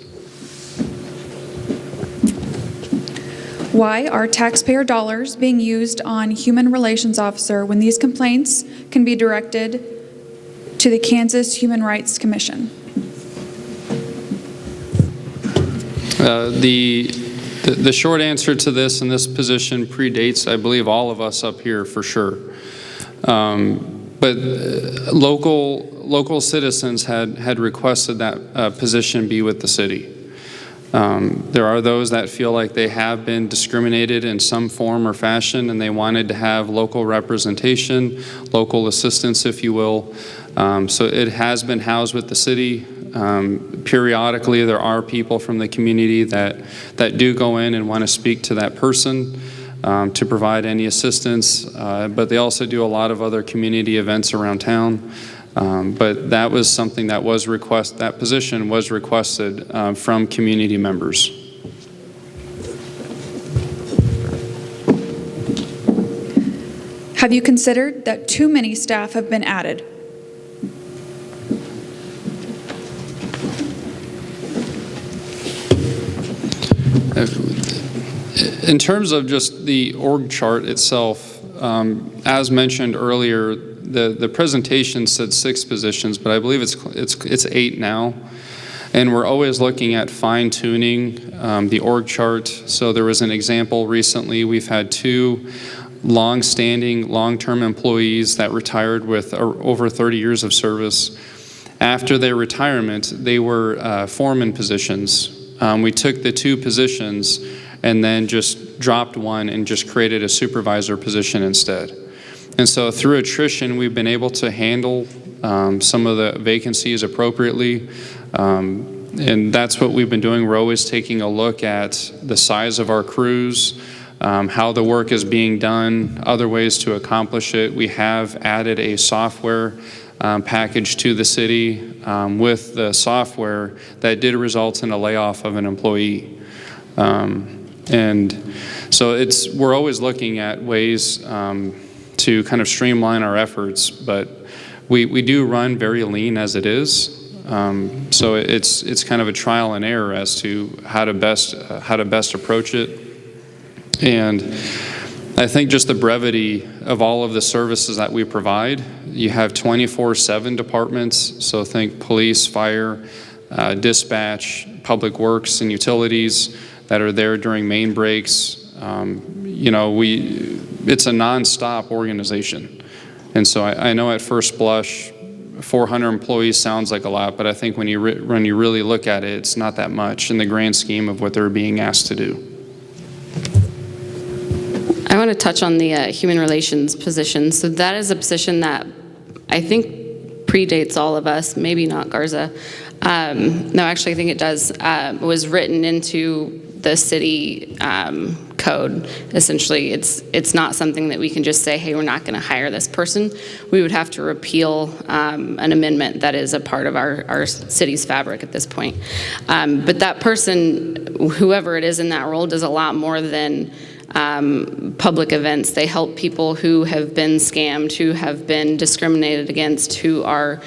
Speaker 8: Why are taxpayer dollars being used on human relations officer when these complaints can be directed to the Kansas Human Rights Commission?
Speaker 4: The short answer to this, and this position predates, I believe, all of us up here for sure. But local citizens had requested that position be with the city. There are those that feel like they have been discriminated in some form or fashion, and they wanted to have local representation, local assistance, if you will. So it has been housed with the city. Periodically, there are people from the community that do go in and want to speak to that person to provide any assistance, but they also do a lot of other community events around town. But that was something that was that position was requested from community members.
Speaker 8: Have you considered that too many staff have been added?
Speaker 4: In terms of just the org chart itself, as mentioned earlier, the presentation said 6 positions, but I believe it's 8 now. And we're always looking at fine-tuning the org chart. So there was an example recently. We've had 2 long-standing, long-term employees that retired with over 30 years of service. After their retirement, they were foreman positions. We took the 2 positions and then just dropped one and just created a supervisor position instead. And so through attrition, we've been able to handle some of the vacancies appropriately. And that's what we've been doing. We're always taking a look at the size of our crews, how the work is being done, other ways to accomplish it. We have added a software package to the city with the software that did result in a layoff of an employee. And so we're always looking at ways to kind of streamline our efforts, but we do run very lean as it is. So it's kind of a trial and error as to how to best approach it. And I think just the brevity of all of the services that we provide. You have 24/7 departments, so think police, fire, dispatch, public works, and utilities that are there during main breaks. It's a nonstop organization. And so I know at first blush, 400 employees sounds like a lot, but I think when you really look at it, it's not that much in the grand scheme of what they're being asked to do.
Speaker 7: I want want to touch on the human relations position. So that is a position that I think predates all of us, maybe not Garza. No, actually, I think it does. Was written into the city code. Essentially, it's not something that we can just say, hey, we're not going to hire this person. We would have to repeal an amendment that is a part of our city's fabric at this point. But that person, whoever it is in that role, does a lot more than public events. They help people who have been scammed, who have been discriminated against, who are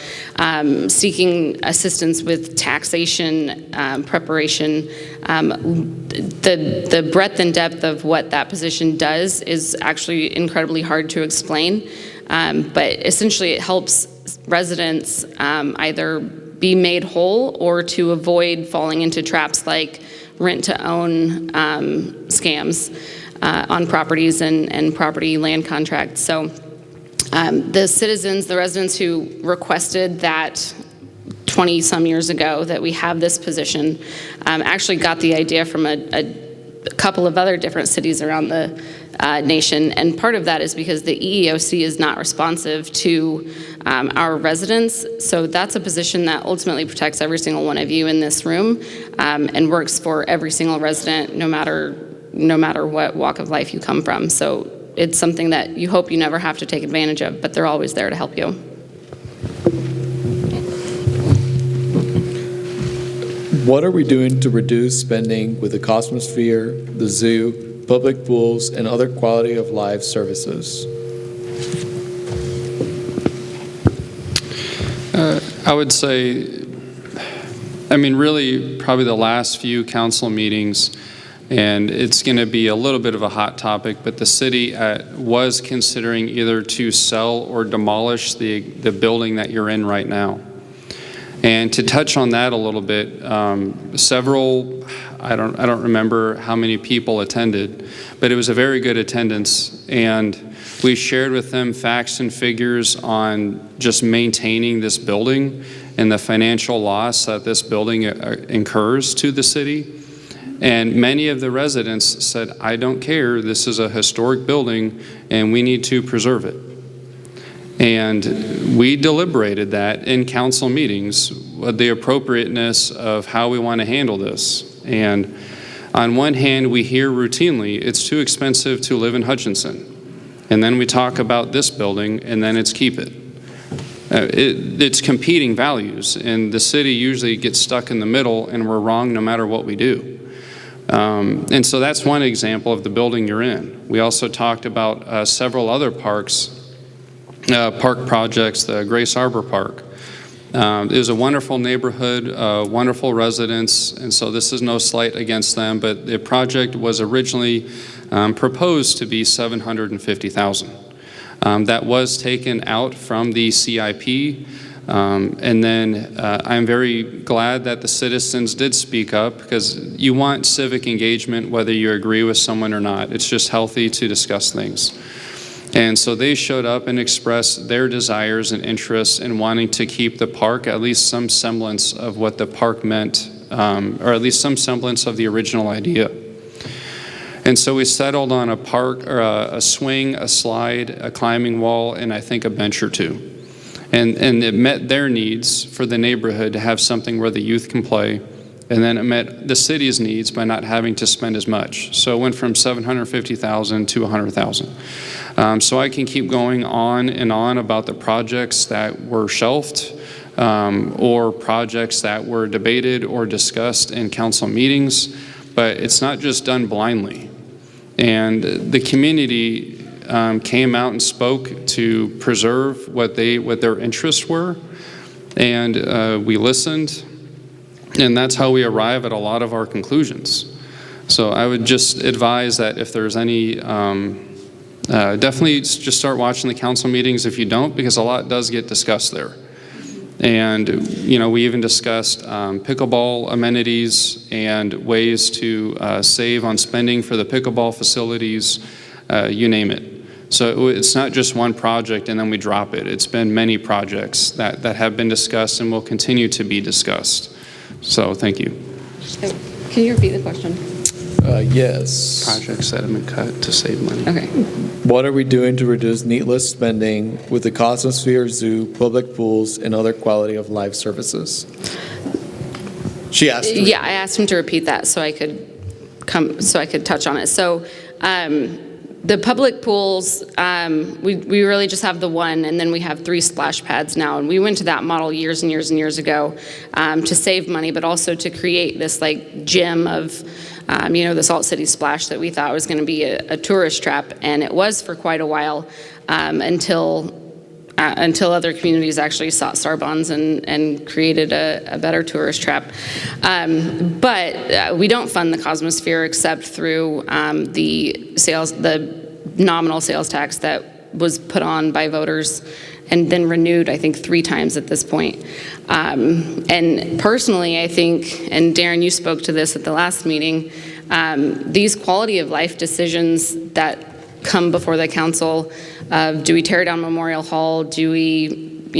Speaker 7: seeking assistance with taxation preparation. The breadth and depth of what that position does is actually incredibly hard to explain. But essentially it helps residents either be made whole or to avoid falling into traps like rent-to-own scams on properties and property land contracts. So the citizens, the residents who requested that 20-some years ago that we have this position actually got the idea from a couple of other different cities around the nation. And part of that is because the EEOC is not responsive to our residents. So that's a position that ultimately protects every single one of you in this room and works for every single resident, no matter what walk of life you come from. So it's something that you hope you never have to take advantage of, but they're always there to help you.
Speaker 2: What are we doing to reduce spending with the Cosmosphere, the zoo, public pools, and other quality of life services?
Speaker 4: I would say, really probably the last few council meetings, and it's going to be a little bit of a hot topic, but the city was considering either to sell or demolish the building that you're in right now. And to touch on that a little bit, I don't remember how many people attended, but it was a very good attendance. And we shared with them facts and figures on just maintaining this building and the financial loss that this building incurs to the city. And many of the residents said, I don't care, this is a historic building and we need to preserve it. And we deliberated that in council meetings, the appropriateness of how we want to handle this. And on one hand, we hear routinely, it's too expensive to live in Hutchinson. And then we talk about this building, and then it's keep it. It's competing values, and the city usually gets stuck in the middle, and we're wrong no matter what we do. And so that's one example of the building you're in. We also talked about several other park projects, the Grace Arbor Park. It was a wonderful neighborhood, wonderful residents, and so this is no slight against them, but the project was originally proposed to be $750,000. That was taken out from the CIP, and then I'm very glad that the citizens did speak up, because you want civic engagement whether you agree with someone or not. It's just healthy to discuss things. And so they showed up and expressed their desires and interests in wanting to keep the park at least some semblance of what the park meant, or at least some semblance of the original idea. And so we settled on a park, or a swing, a slide, a climbing wall, and I think a bench or two. And it met their needs for the neighborhood to have something where the youth can play. And then it met the city's needs by not having to spend as much. So it went from $750,000 to $100,000. So I can keep going on and on about the projects that were shelved, or projects that were debated or discussed in council meetings, but it's not just done blindly. And the community came out and spoke to preserve what their interests were, and we listened. And that's how we arrive at a lot of our conclusions. So I would just advise that if there's any, definitely just start watching the council meetings if you don't, because a lot does get discussed there. And, we even discussed pickleball amenities and ways to save on spending for the pickleball facilities, you name it. So it's not just one project and then we drop it. It's been many projects that have been discussed and will continue to be discussed. So thank you.
Speaker 7: Can you repeat the question?
Speaker 2: Yes.
Speaker 4: projects that have been cut to save money.
Speaker 7: Okay.
Speaker 2: What are we doing to reduce needless spending with the Cosmosphere Zoo, public pools, and other quality of life services? She asked.
Speaker 7: Yeah, I asked him to repeat that so I could touch on it. So the public pools, we really just have the one, and then we have 3 splash pads now. And we went to that model years and years and years ago to save money, but also to create this like gym of, the Salt City Splash that we thought was going to be a tourist trap. And it was for quite a while until other communities actually sought STAR bonds and created a better tourist trap. But we don't fund the Cosmosphere except through the nominal sales tax that was put on by voters and then renewed, I think, 3 times at this point. And personally, I think, and Darren, you spoke to this at the last meeting, these quality of life decisions that come before the council, do we tear down Memorial Hall? Do we,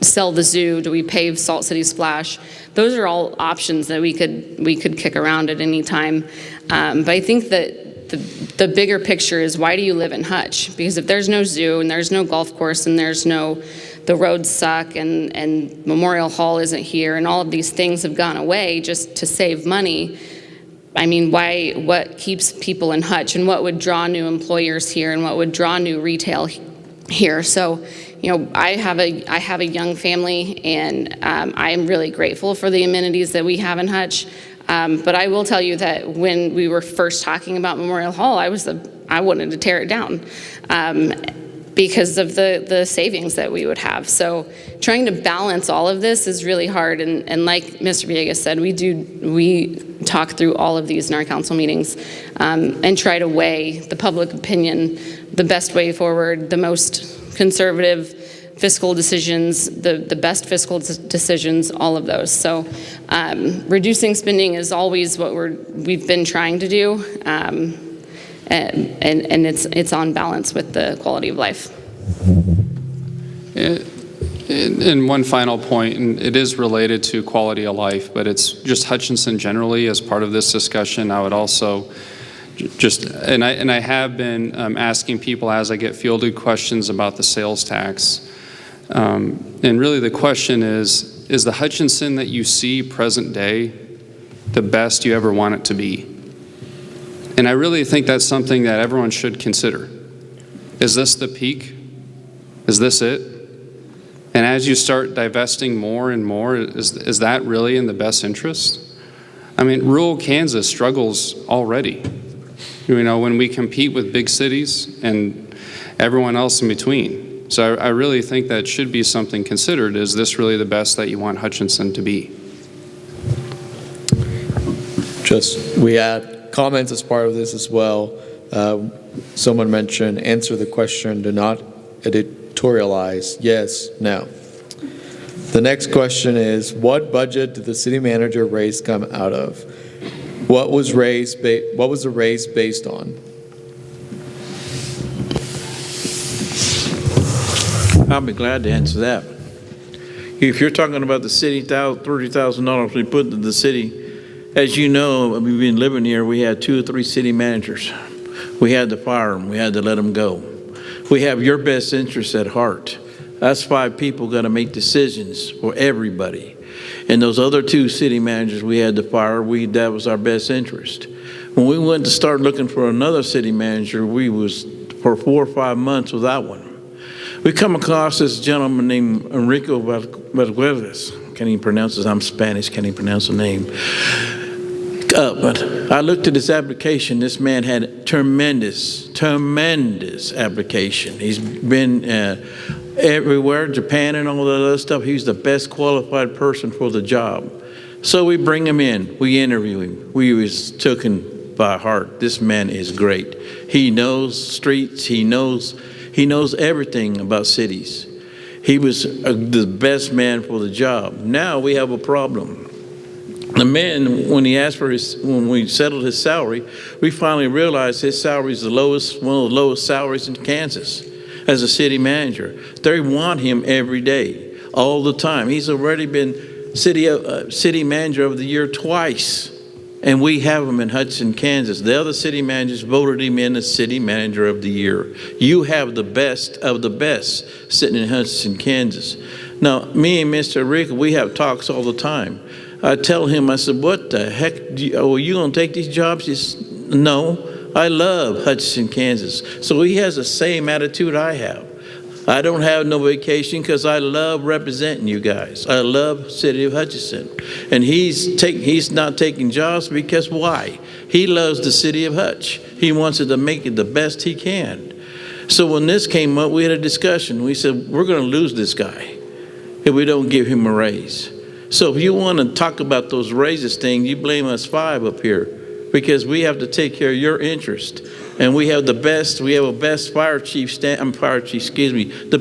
Speaker 7: sell the zoo? Do we pave Salt City Splash? Those are all options that we could kick around at any time. But I think that the bigger picture is, why do you live in Hutch? Because if there's no zoo and there's no golf course and the roads suck and Memorial Hall isn't here and all of these things have gone away just to save money, I mean, what keeps people in Hutch and what would draw new employers here and what would draw new retail here? So, I have a young family, and I am really grateful for the amenities that we have in Hutch. But I will tell you that when we were first talking about Memorial Hall, I wanted to tear it down because of the savings that we would have. So trying to balance all of this is really hard. And like Mr. Villegas said, we talk through all of these in our council meetings and try to weigh the public opinion, the best way forward, the most conservative fiscal decisions, the best fiscal decisions, all of those. So reducing spending is always what we've been trying to do, and it's on balance with the quality of life.
Speaker 4: And one final point, and it is related to quality of life, but it's just Hutchinson generally as part of this discussion. I would also and I have been asking people as I get fielded questions about the sales tax. And really the question is the Hutchinson that you see present day the best you ever want it to be? And I really think that's something that everyone should consider. Is this the peak? Is this it? And as you start divesting more and more, is that really in the best interest? I mean, rural Kansas struggles already. When we compete with big cities and everyone else in between. So I really think that should be something considered. Is this really the best that you want Hutchinson to be?
Speaker 2: We had comments as part of this as well. Someone mentioned, answer the question, do not editorialize. Yes, no. The next question is, what budget did the city manager raise come out of? What was the raise based on?
Speaker 6: I'll be glad to answer that. If you're talking about the city, $30,000 we put into the city, as you know, we've been living here, we had 2 or 3 city managers. We had to fire them. We had to let them go. We have your best interests at heart. Us 5 people got to make decisions for everybody. And those other 2 city managers we had to fire, that was our best interest. When we went to start looking for another city manager, we was for 4 or 5 months without one. We come across this gentleman named Enrico Valgueras. Can't even pronounce his, I'm Spanish, can't even pronounce the name. But I looked at his application. This man had tremendous application. He's been everywhere, Japan and all that other stuff. He's the best qualified person for the job. So we bring him in. We interview him. We was taken by heart. This man is great. He knows streets. He knows everything about cities. He was the best man for the job. Now we have a problem. The man, when we settled his salary, we finally realized his salary is one of the lowest salaries in Kansas as a city manager. They want him every day, all the time. He's already been city manager of the year twice. And we have him in Hutchinson, Kansas. The other city managers voted him in as city manager of the year. You have the best of the best sitting in Hutchinson, Kansas. Now, me and Mr. Rick, we have talks all the time. I tell him, I said, what the heck, are you going to take these jobs? He says, no, I love Hutchinson, Kansas. So he has the same attitude I have. I don't have no vacation because I love representing you guys. I love City of Hutchinson. And he's not taking jobs because why? He loves the City of Hutch. He wants it to make it the best he can. So when this came up, we had a discussion. We said, we're going to lose this guy if we don't give him a raise. So if you want to talk about those raises thing, you blame us 5 up here because we have to take care of your interest. And we have a best the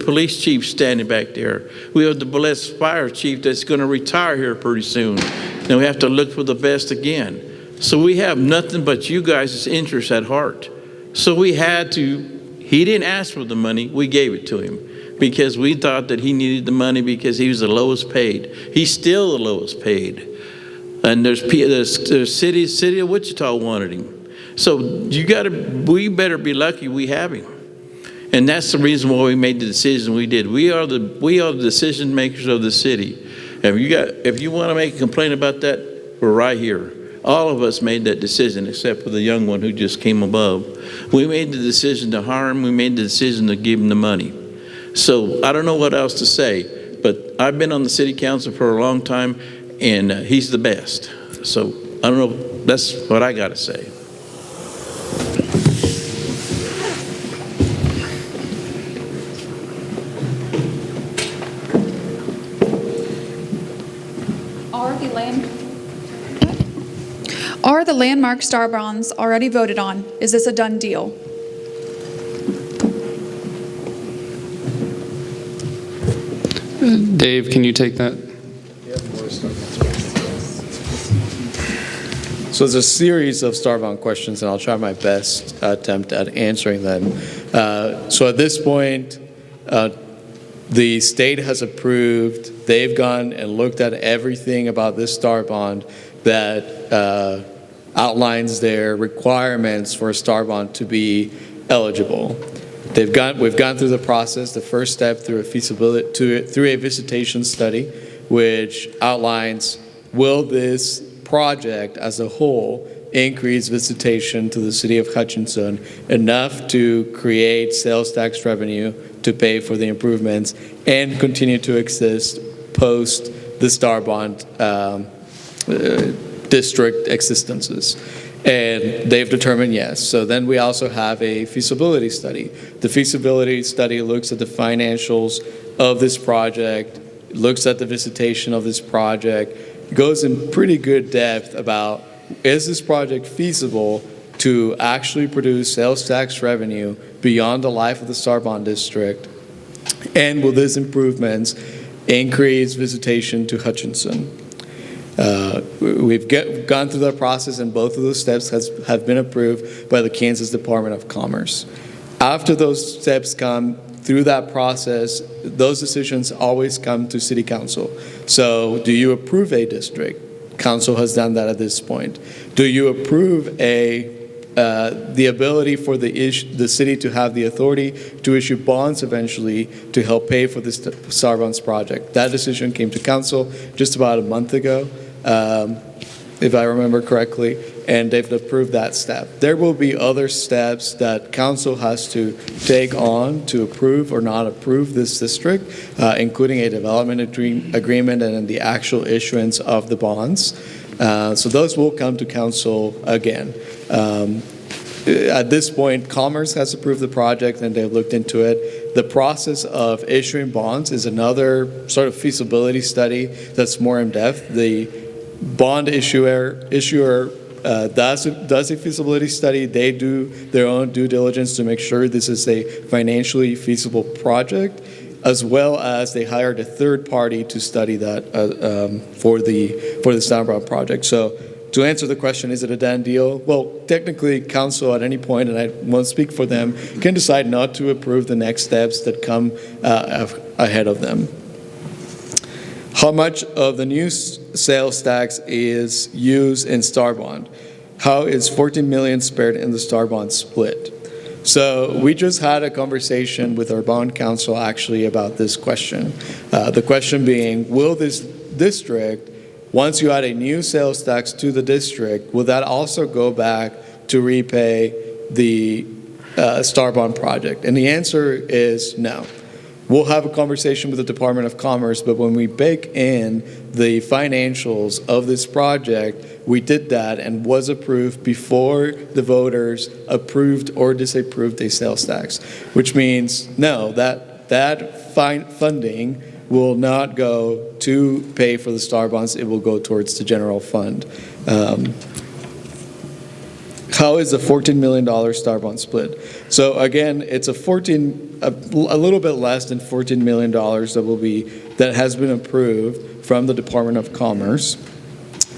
Speaker 6: police chief standing back there. We have the best fire chief that's going to retire here pretty soon. And we have to look for the best again. So we have nothing but you guys' interest at heart. So we had to, he didn't ask for the money, we gave it to him because we thought that he needed the money because he was the lowest paid. He's still the lowest paid. And there's City of Wichita wanted him. So we better be lucky we have him. And that's the reason why we made the decision we did. We are the decision makers of the city. If you want to make a complaint about that, we're right here. All of us made that decision except for the young one who just came above. We made the decision to hire him. We made the decision to give him the money. So I don't know what else to say, but I've been on the city council for a long time, and he's the best. So I don't know. That's what I got to say.
Speaker 8: Are the landmark star bonds already voted on? Is this a done deal?
Speaker 4: Dave, can you take that?
Speaker 2: So there's a series of star bond questions, and I'll try my best attempt at answering them. So at this point, the state has approved. They've gone and looked at everything about this star bond that outlines their requirements for a star bond to be eligible. We've gone through the process. The first step through a visitation study, which outlines will this project as a whole increase visitation to the city of Hutchinson enough to create sales tax revenue to pay for the improvements and continue to exist post the star bond district existences. And they've determined yes. So then we also have a feasibility study. The feasibility study looks at the financials of this project, looks at the visitation of this project, goes in pretty good depth about, is this project feasible to actually produce sales tax revenue beyond the life of the star bond district? And will these improvements increase visitation to Hutchinson? We've gone through that process, and both of those steps have been approved by the Kansas Department of Commerce. After those steps come through that process, those decisions always come to City Council. So do you approve a district? Council has done that at this point. Do you approve the ability for the city to have the authority to issue bonds eventually to help pay for this star bonds project? That decision came to council just about a month ago, if I remember correctly, and they've approved that step. There will be other steps that council has to take on to approve or not approve this district, including a development agreement and the actual issuance of the bonds. So those will come to council again. At this point, Commerce has approved the project and they've looked into it. The process of issuing bonds is another sort of feasibility study that's more in depth. The bond issuer does a feasibility study. They do their own due diligence to make sure this is a financially feasible project, as well as they hired a third party to study that for the star bond project. So to answer the question, is it a done deal? Well, technically, council at any point, and I won't speak for them, can decide not to approve the next steps that come ahead of them. How much of the new sales tax is used in Star Bond? How is 14 million spared in the Star Bond split? So we just had a conversation with our bond counsel actually about this question. The question being, will this district, once you add a new sales tax to the district, will that also go back to repay the Star Bond project? And the answer is no. We'll have a conversation with the Department of Commerce, but when we bake in the financials of this project, we did that and was approved before the voters approved or disapproved a sales tax, which means no, that funding will not go to pay for the Star Bonds. It will go towards the general fund. How is the $14 million Star Bond split? So again, it's a little bit less than $14 million that has been approved from the Department of Commerce.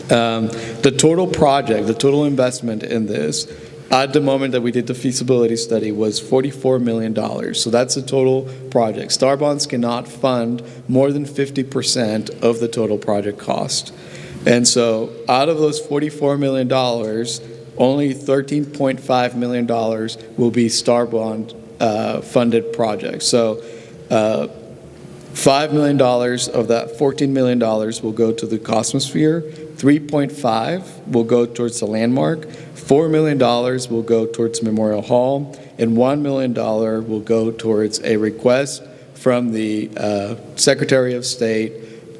Speaker 2: The total project, the total investment in this, at the moment that we did the feasibility study, was $44 million. So that's the total project. Star Bonds cannot fund more than 50% of the total project cost. And so out of those $44 million, only $13.5 million will be Star Bond funded projects. So $5 million of that $14 million will go to the Cosmosphere, 3.5 will go towards the landmark, $4 million will go towards Memorial Hall, and $1 million will go towards a request from the Secretary of State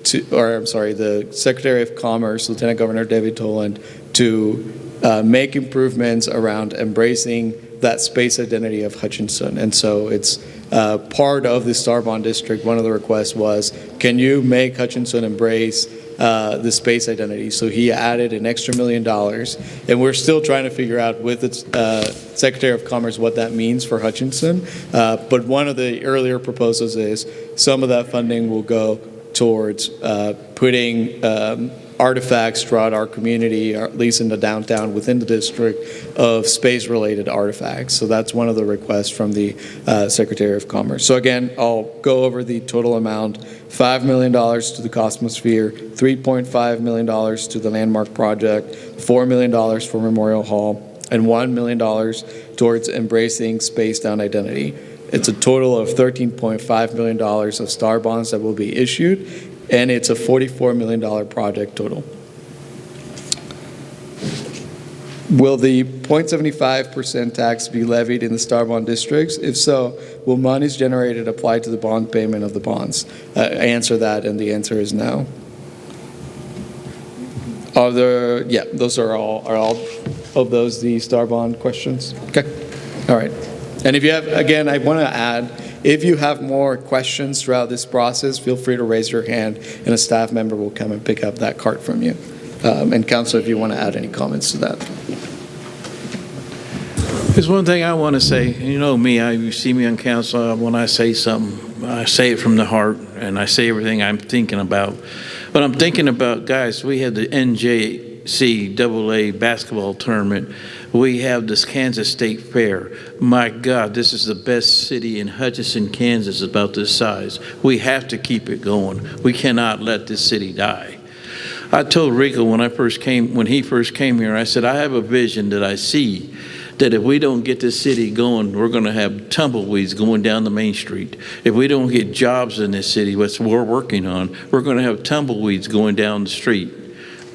Speaker 2: the Secretary of Commerce, Lieutenant Governor David Toland, to make improvements around embracing that space identity of Hutchinson. And so it's part of the Star Bond District. One of the requests was, can you make Hutchinson embrace the space identity? So he added an extra $1 million. And we're still trying to figure out with the Secretary of Commerce what that means for Hutchinson. But one of the earlier proposals is some of that funding will go towards putting artifacts throughout our community, or at least in the downtown within the district, of space-related artifacts. So that's one of the requests from the Secretary of Commerce. So again, I'll go over the total amount: $5 million to the Cosmosphere, $3.5 million to the Landmark Project, $4 million for Memorial Hall, and $1 million towards embracing space-down identity. It's a total of $13.5 million of Star Bonds that will be issued, and it's a $44 million project total. Will the 0.75% tax be levied in the Star Bond districts? If so, will monies generated apply to the bond payment of the bonds? Answer that, and the answer is no. Those are all of those the Star Bond questions? Okay, all right. And if you have, again, I want to add, if you have more questions throughout this process, feel free to raise your hand, and a staff member will come and pick up that card from you. And Councilor, if you want to add any comments to that.
Speaker 6: There's one thing I want to say. You know me, you see me on council, when I say something, I say it from the heart, and I say everything I'm thinking about. But I'm thinking about, guys, we had the NJCAA basketball tournament. We have this Kansas State Fair. My God, this is the best city in Hutchinson, Kansas, about this size. We have to keep it going. We cannot let this city die. I told Rico when he first came here, I said, I have a vision that I see that if we don't get this city going, we're going to have tumbleweeds going down the main street. If we don't get jobs in this city, which we're working on, we're going to have tumbleweeds going down the street.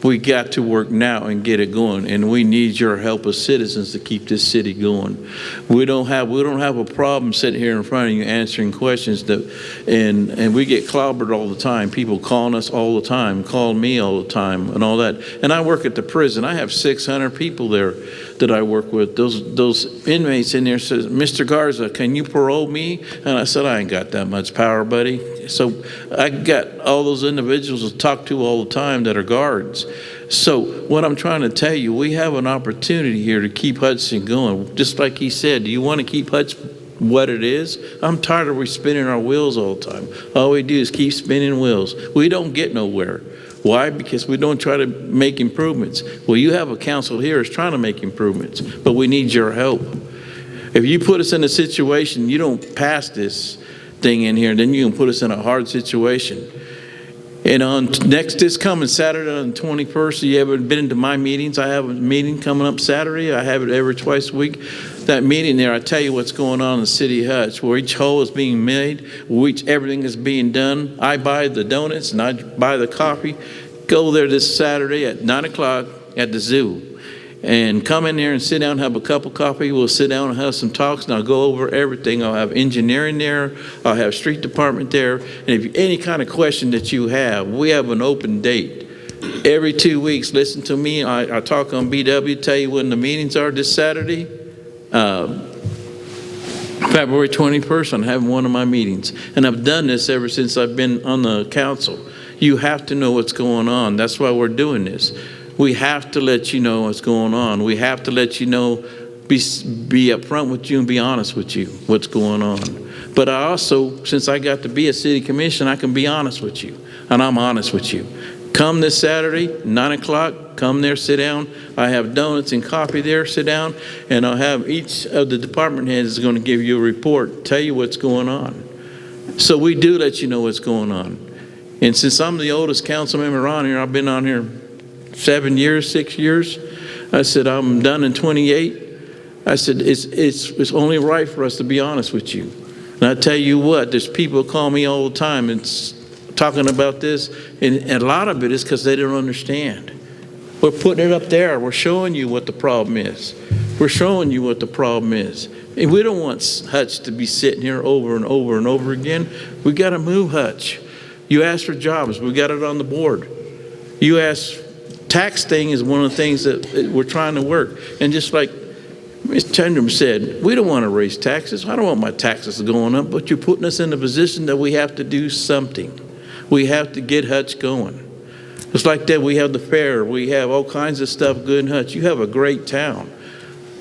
Speaker 6: We got to work now and get it going, and we need your help as citizens to keep this city going. We don't have a problem sitting here in front of you answering questions and we get clobbered all the time. People calling us all the time, calling me all the time, and all that. And I work at the prison. I have 600 people there that I work with. Those inmates in there says, Mr. Garza, can you parole me? And I said, I ain't got that much power, buddy. So I got all those individuals to talk to all the time that are guards. So what I'm trying to tell you, we have an opportunity here to keep Hudson going. Just like he said, do you want to keep Hudson what it is? I'm tired of we spinning our wheels all the time. All we do is keep spinning wheels. We don't get nowhere. Why? Because we don't try to make improvements. Well, you have a council here that's trying to make improvements, but we need your help. If you put us in a situation, you don't pass this thing in here, then you can put us in a hard situation. And on this coming Saturday on the 21st, you haven't been into my meetings. I have a meeting coming up Saturday. I have it every twice a week. That meeting there, I tell you what's going on in the City of Hutch, where each hole is being made, which everything is being done. I buy the donuts and I buy the coffee. Go there this Saturday at 9 o'clock at the zoo. And come in there and sit down and have a cup of coffee. We'll sit down and have some talks, and I'll go over everything. I'll have engineering there. I'll have street department there. And if any kind of question that you have, we have an open date. Every 2 weeks, listen to me. I talk on BW, tell you when the meetings are this Saturday. February 21st, I'm having one of my meetings. And I've done this ever since I've been on the council. You have to know what's going on. That's why we're doing this. We have to let you know what's going on. We have to let you know, be upfront with you and be honest with you, what's going on. But I also, since I got to be a city commission, I can be honest with you, and I'm honest with you. Come this Saturday, 9 o'clock, come there, sit down. I have donuts and coffee there, sit down, and I'll have each of the department heads is going to give you a report, tell you what's going on. So we do let you know what's going on. And since I'm the oldest council member on here, I've been on here 6 years. I said, I'm done in 28. I said, it's only right for us to be honest with you. And I tell you what, there's people call me all the time and talking about this, and a lot of it is because they don't understand. We're putting it up there. We're showing you what the problem is. We're showing you what the problem is. And we don't want Hutch to be sitting here over and over and over again. We got to move Hutch. You asked for jobs. We got it on the board. You asked. Tax thing is one of the things that we're trying to work. And just like Ms. Tendrum said, we don't want to raise taxes. I don't want my taxes going up, but you're putting us in a position that we have to do something. We have to get Hutch going. It's like that, we have the fair. We have all kinds of stuff good in Hutch. You have a great town.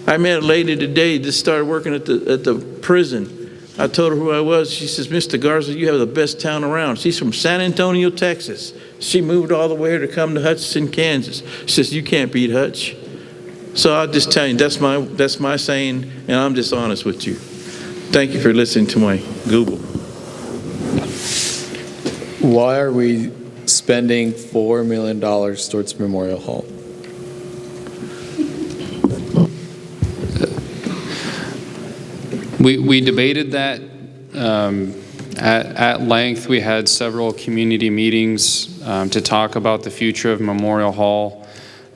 Speaker 6: I met a lady today, just started working at the prison. I told her who I was. She says, Mr. Garza, you have the best town around. She's from San Antonio, Texas. She moved all the way here to come to Hutchinson, Kansas. She says, you can't beat Hutch. So I'll just tell you, that's my saying, and I'm just honest with you. Thank you for listening to my Google.
Speaker 2: Why are we spending $4 million towards Memorial Hall?
Speaker 4: We debated that at length. We had several community meetings to talk about the future of Memorial Hall,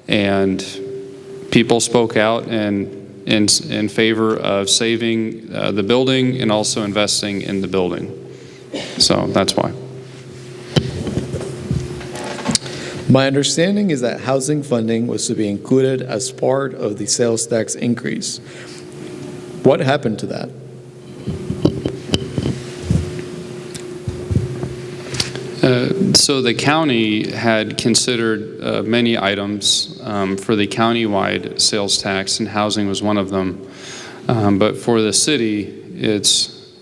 Speaker 4: and people spoke out in favor of saving the building and also investing in the building. So that's why.
Speaker 2: My understanding is that housing funding was to be included as part of the sales tax increase. What happened to that?
Speaker 4: So the county had considered many items for the countywide sales tax, and housing was one of them. But for the city, it's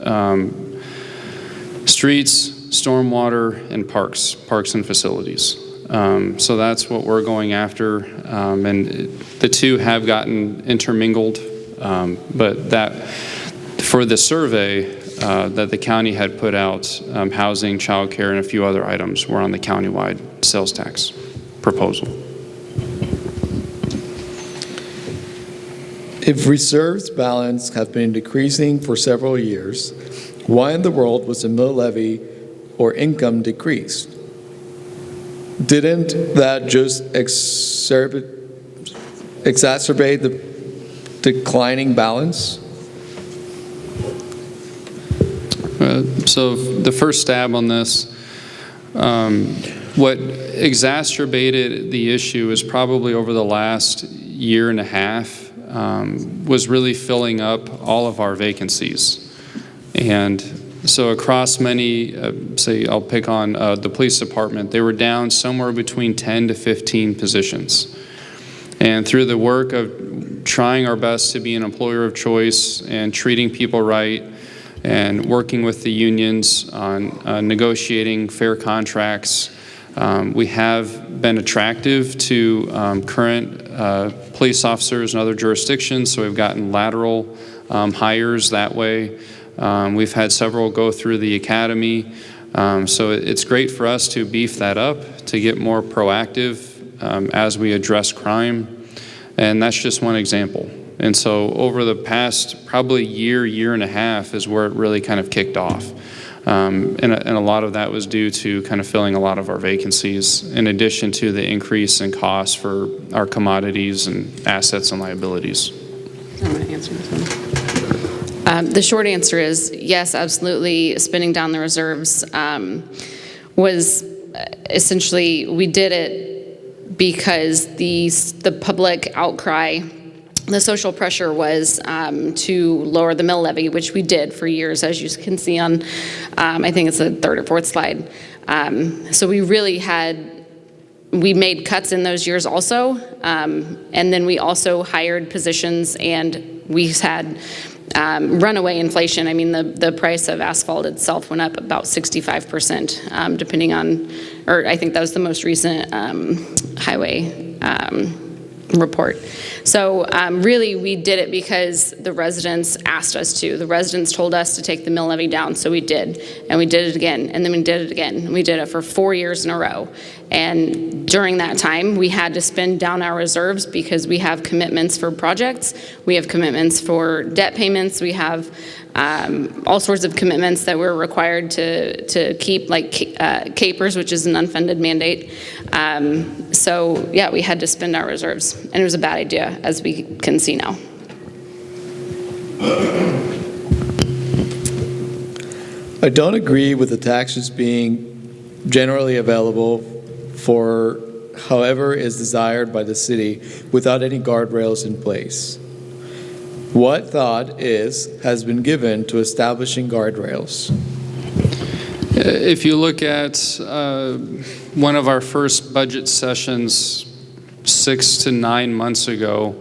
Speaker 4: streets, stormwater, and parks and facilities. So that's what we're going after, and the two have gotten intermingled. But that for the survey that the county had put out, housing, childcare, and a few other items were on the countywide sales tax proposal.
Speaker 2: If reserves balance have been decreasing for several years, why in the world was the mill levy or income decreased? Didn't that just exacerbate the declining balance?
Speaker 4: So the first stab on this, what exacerbated the issue is probably over the last year and a half was really filling up all of our vacancies. And so across many, say I'll pick on the police department, they were down somewhere between 10 to 15 positions. And through the work of trying our best to be an employer of choice and treating people right and working with the unions on negotiating fair contracts, we have been attractive to current police officers in other jurisdictions, so we've gotten lateral hires that way. We've had several go through the academy. So it's great for us to beef that up, to get more proactive as we address crime. And that's just one example. And so over the past probably year and a half is where it really kind of kicked off. And a lot of that was due to kind of filling a lot of our vacancies, in addition to the increase in costs for our commodities and assets and liabilities.
Speaker 7: I'm going to answer this one. The short answer is yes, absolutely. Spending down the reserves was essentially, we did it because the public outcry, the social pressure was to lower the mill levy, which we did for years, as you can see on, I think it's the third or fourth slide. So we really we made cuts in those years also. And then we also hired positions, and we had runaway inflation. I mean, the price of asphalt itself went up about 65%, depending on, or I think that was the most recent highway report. So really, we did it because the residents asked us to. The residents told us to take the mill levy down, so we did. And we did it again, and then we did it again. And we did it for 4 years in a row. And during that time, we had to spend down our reserves because we have commitments for projects. We have commitments for debt payments. We have all sorts of commitments that we're required to keep, like CAPERS, which is an unfunded mandate. So yeah, we had to spend our reserves, and it was a bad idea, as we can see now.
Speaker 2: I don't agree with the taxes being generally available for however is desired by the city without any guardrails in place. What thought has been given to establishing guardrails?
Speaker 4: If you look at one of our first budget sessions 6 to 9 months ago,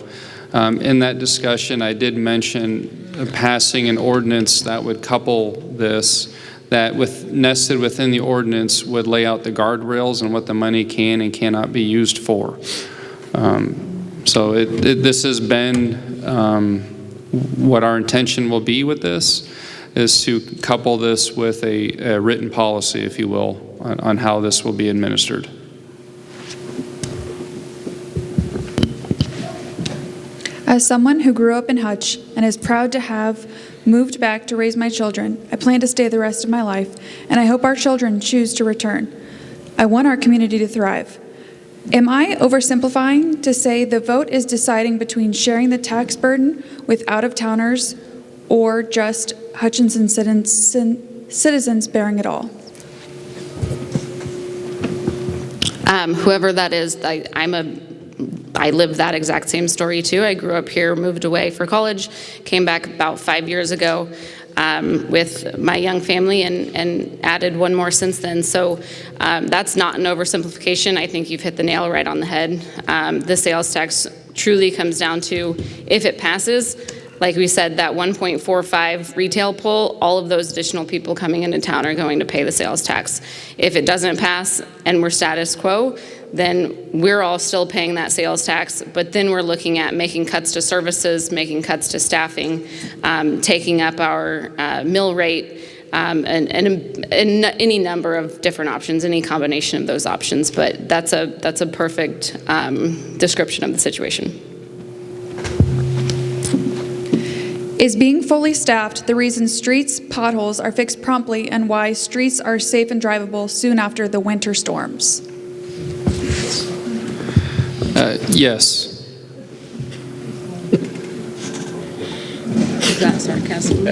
Speaker 4: in that discussion, I did mention passing an ordinance that would couple this, that nested within the ordinance would lay out the guardrails and what the money can and cannot be used for. So this has been what our intention will be with this, is to couple this with a written policy, if you will, on how this will be administered.
Speaker 8: As someone who grew up in Hutch and is proud to have moved back to raise my children, I plan to stay the rest of my life, and I hope our children choose to return. I want our community to thrive. Am I oversimplifying to say the vote is deciding between sharing the tax burden with out-of-towners or just Hutchinson citizens bearing it all?
Speaker 7: Whoever that is, I lived that exact same story too. I grew up here, moved away for college, came back about 5 years ago with my young family, and added one more since then. So that's not an oversimplification. I think you've hit the nail right on the head. The sales tax truly comes down to, if it passes, like we said, that 1.45 retail pull, all of those additional people coming into town are going to pay the sales tax. If it doesn't pass and we're status quo, then we're all still paying that sales tax, but then we're looking at making cuts to services, making cuts to staffing, taking up our mill rate, and any number of different options, any combination of those options. But that's a perfect description of the situation.
Speaker 8: Is being fully staffed the reason streets, potholes are fixed promptly, and why streets are safe and drivable soon after the winter storms?
Speaker 4: Yes.
Speaker 7: Is that sarcasm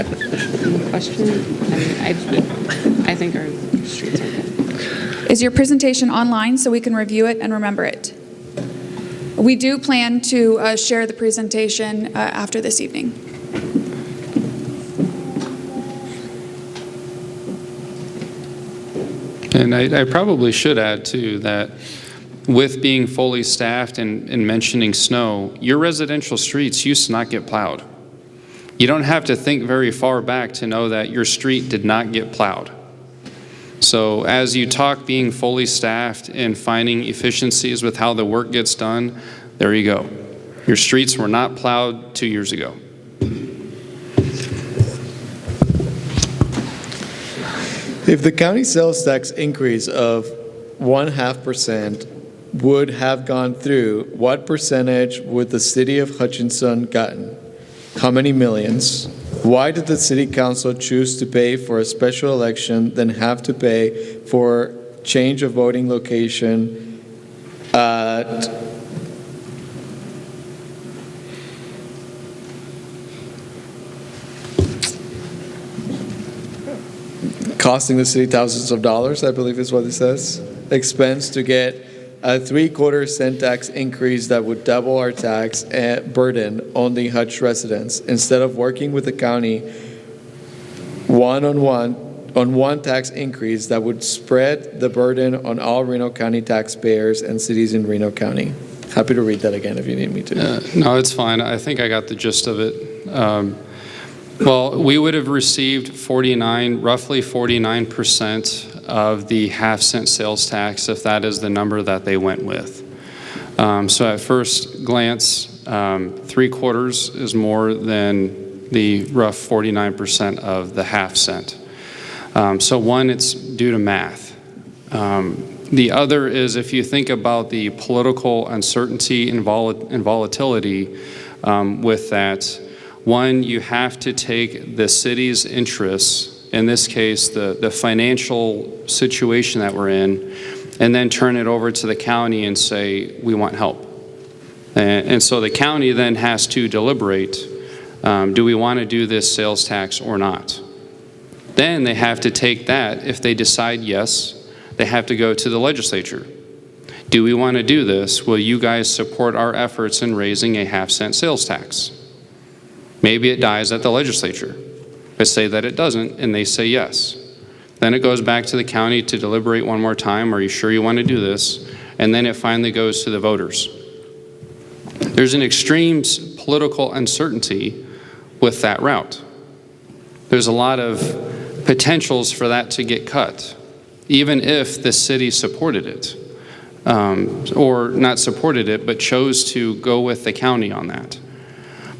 Speaker 7: question? I think our streets are good.
Speaker 8: Is your presentation online so we can review it and remember it? We do plan to share the presentation after this evening.
Speaker 4: And I probably should add too that with being fully staffed and mentioning snow, your residential streets used to not get plowed. You don't have to think very far back to know that your street did not get plowed. So as you talk being fully staffed and finding efficiencies with how the work gets done, there you go. Your streets were not plowed 2 years ago.
Speaker 2: If the county sales tax increase of 0.5% would have gone through, what percentage would the city of Hutchinson gotten? How many millions? Why did the city council choose to pay for a special election, then have to pay for change of voting location costing the city thousands of dollars, I believe is what it says, expense to get a 3/4 cent tax increase that would double our tax burden on the Hutch residents, instead of working with the county on one tax increase that would spread the burden on all Reno County taxpayers and cities in Reno County. Happy to read that again if you need me to.
Speaker 4: No, it's fine. I think I got the gist of it. Well, we would have received roughly 49% of the half-cent sales tax if that is the number that they went with. So at first glance, 3/4 is more than the rough 49% of the half-cent. So one, it's due to math. The other is if you think about the political uncertainty and volatility with that, one, you have to take the city's interests, in this case, the financial situation that we're in, and then turn it over to the county and say, we want help. And so the county then has to deliberate, do we want to do this sales tax or not? Then they have to take that. If they decide yes, they have to go to the legislature. Do we want to do this? Will you guys support our efforts in raising a half-cent sales tax? Maybe it dies at the legislature. But say that it doesn't, and they say yes. Then it goes back to the county to deliberate one more time. Are you sure you want to do this? And then it finally goes to the voters. There's an extreme political uncertainty with that route. There's a lot of potentials for that to get cut, even if the city supported it, or not supported it, but chose to go with the county on that.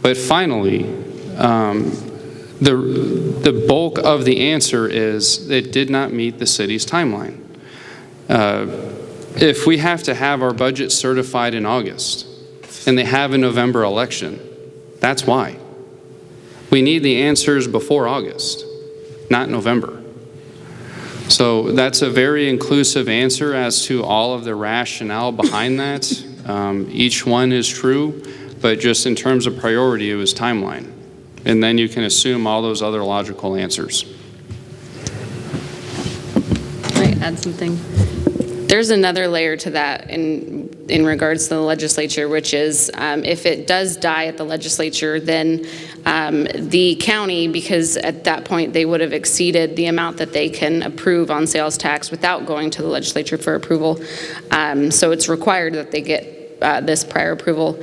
Speaker 4: But finally, the bulk of the answer is it did not meet the city's timeline. If we have to have our budget certified in August and they have a November election, that's why. We need the answers before August, not November. So that's a very inclusive answer as to all of the rationale behind that. Each one is true, but just in terms of priority, it was timeline. And then you can assume all those other logical answers.
Speaker 7: Can I add something? There's another layer to that in regards to the legislature, which is if it does die at the legislature, then the county, because at that point they would have exceeded the amount that they can approve on sales tax without going to the legislature for approval. So it's required that they get this prior approval.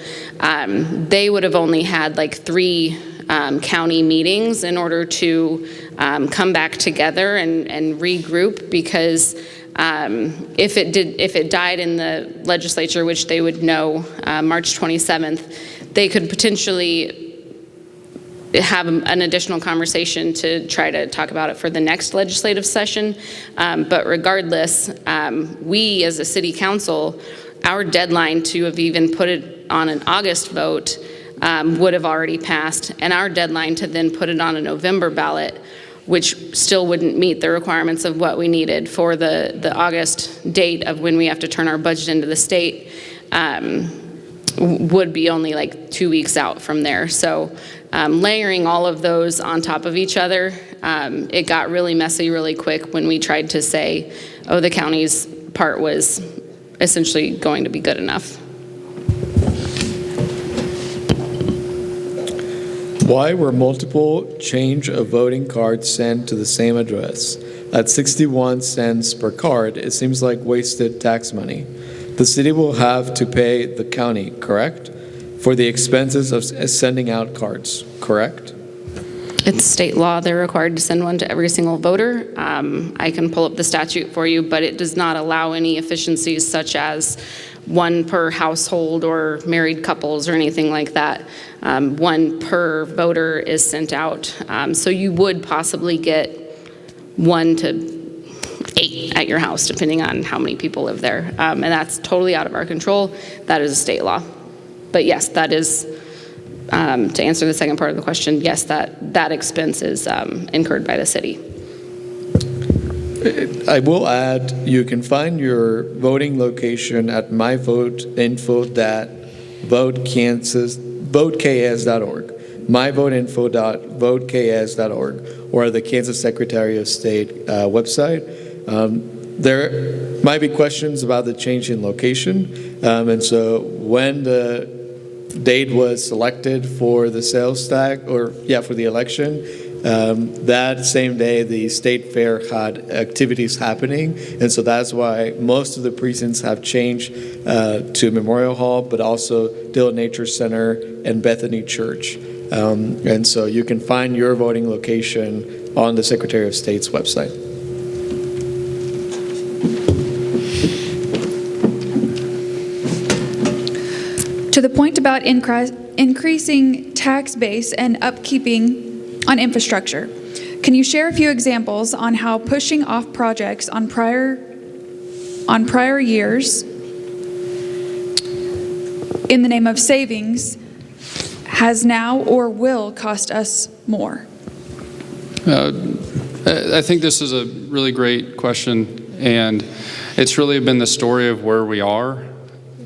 Speaker 7: They would have only had like 3 county meetings in order to come back together and regroup, because if it died in the legislature, which they would know March 27th, they could potentially have an additional conversation to try to talk about it for the next legislative session. But regardless, we as a city council, our deadline to have even put it on an August vote would have already passed, and our deadline to then put it on a November ballot, which still wouldn't meet the requirements of what we needed for the August date of when we have to turn our budget into the state, would be only like 2 weeks out from there. So layering all of those on top of each other, it got really messy really quick when we tried to say, oh, the county's part was essentially going to be good enough.
Speaker 2: Why were multiple change of voting cards sent to the same address? At 61 cents per card, it seems like wasted tax money. The city will have to pay the county, correct? For the expenses of sending out cards, correct?
Speaker 7: It's state law. They're required to send one to every single voter. I can pull up the statute for you, but it does not allow any efficiencies such as one per household or married couples or anything like that. One per voter is sent out. So you would possibly get 1 to at your house, depending on how many people live there. And that's totally out of our control. That is a state law. But yes, that is, to answer the second part of the question, yes, that expense is incurred by the city.
Speaker 2: I will add, you can find your voting location at myvoteinfo.voteKS.org, myvoteinfo.voteKS.org, or the Kansas Secretary of State website. There might be questions about the change in location, and so when the date was selected for the sales tax, for the election, that same day the state fair had activities happening, and so that's why most of the precincts have changed to Memorial Hall, but also Dillon Nature Center and Bethany Church. And so you can find your voting location on the Secretary of State's website.
Speaker 8: To the point about increasing tax base and upkeeping on infrastructure, can you share a few examples on how pushing off projects on prior years in the name of savings has now or will cost us more?
Speaker 4: I think this is a really great question, and it's really been the story of where we are.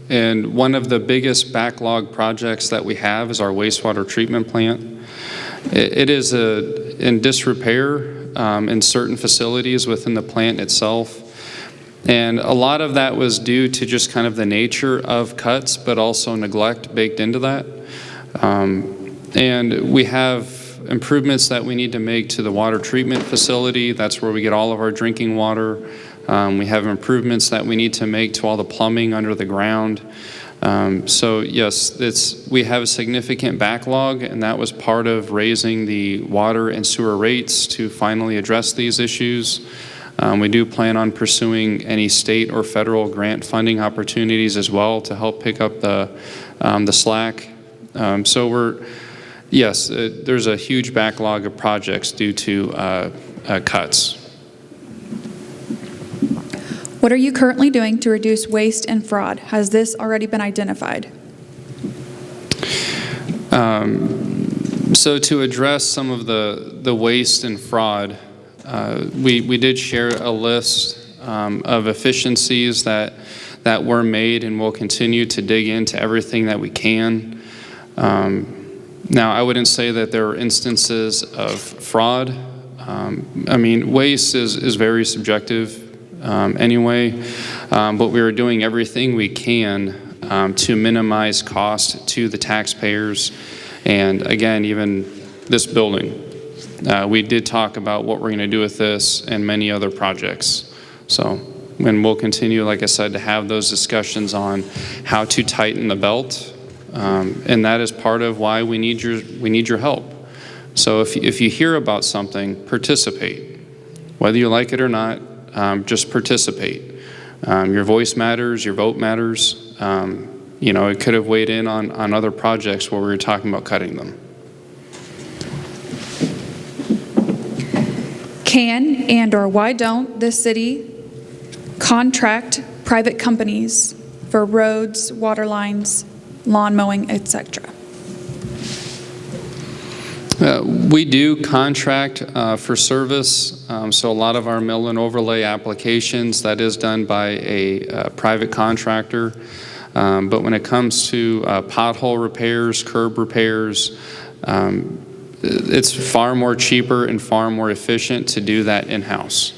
Speaker 4: And one of the biggest backlog projects that we have is our wastewater treatment plant. It is in disrepair in certain facilities within the plant itself. And a lot of that was due to just kind of the nature of cuts, but also neglect baked into that. And we have improvements that we need to make to the water treatment facility. That's where we get all of our drinking water. We have improvements that we need to make to all the plumbing under the ground. So yes, we have a significant backlog, and that was part of raising the water and sewer rates to finally address these issues. We do plan on pursuing any state or federal grant funding opportunities as well to help pick up the slack. There's a huge backlog of projects due to cuts.
Speaker 8: What are you currently doing to reduce waste and fraud? Has this already been identified?
Speaker 4: So to address some of the waste and fraud, we did share a list of efficiencies that were made, and we'll continue to dig into everything that we can. Now, I wouldn't say that there are instances of fraud. Waste is very subjective anyway, but we are doing everything we can to minimize cost to the taxpayers. And again, even this building, we did talk about what we're going to do with this and many other projects. And we'll continue, like I said, to have those discussions on how to tighten the belt. And that is part of why we need your help. So if you hear about something, participate. Whether you like it or not, just participate. Your voice matters, your vote matters. It could have weighed in on other projects where we were talking about cutting them.
Speaker 8: Can and/or why don't the city contract private companies for roads, water lines, lawn mowing, etc.?
Speaker 4: We do contract for service, so a lot of our mill and overlay applications, that is done by a private contractor. But when it comes to pothole repairs, curb repairs, it's far more cheaper and far more efficient to do that in-house.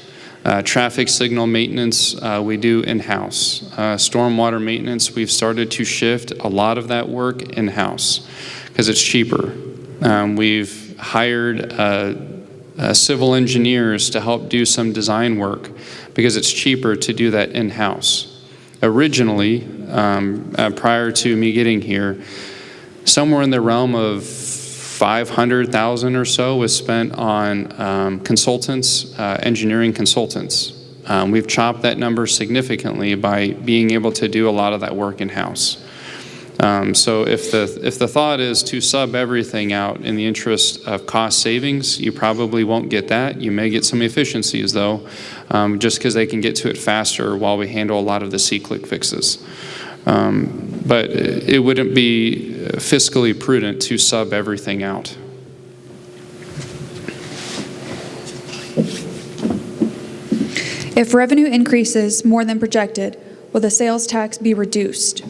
Speaker 4: Traffic signal maintenance, we do in-house. Stormwater maintenance, we've started to shift a lot of that work in-house because it's cheaper. We've hired civil engineers to help do some design work because it's cheaper to do that in-house. Originally, prior to me getting here, somewhere in the realm of $500,000 or so was spent on consultants, engineering consultants. We've chopped that number significantly by being able to do a lot of that work in-house. So if the thought is to sub everything out in the interest of cost savings, you probably won't get that. You may get some efficiencies though, just because they can get to it faster while we handle a lot of the C-click fixes. But it wouldn't be fiscally prudent to sub everything out.
Speaker 8: If revenue increases more than projected, will the sales tax be reduced?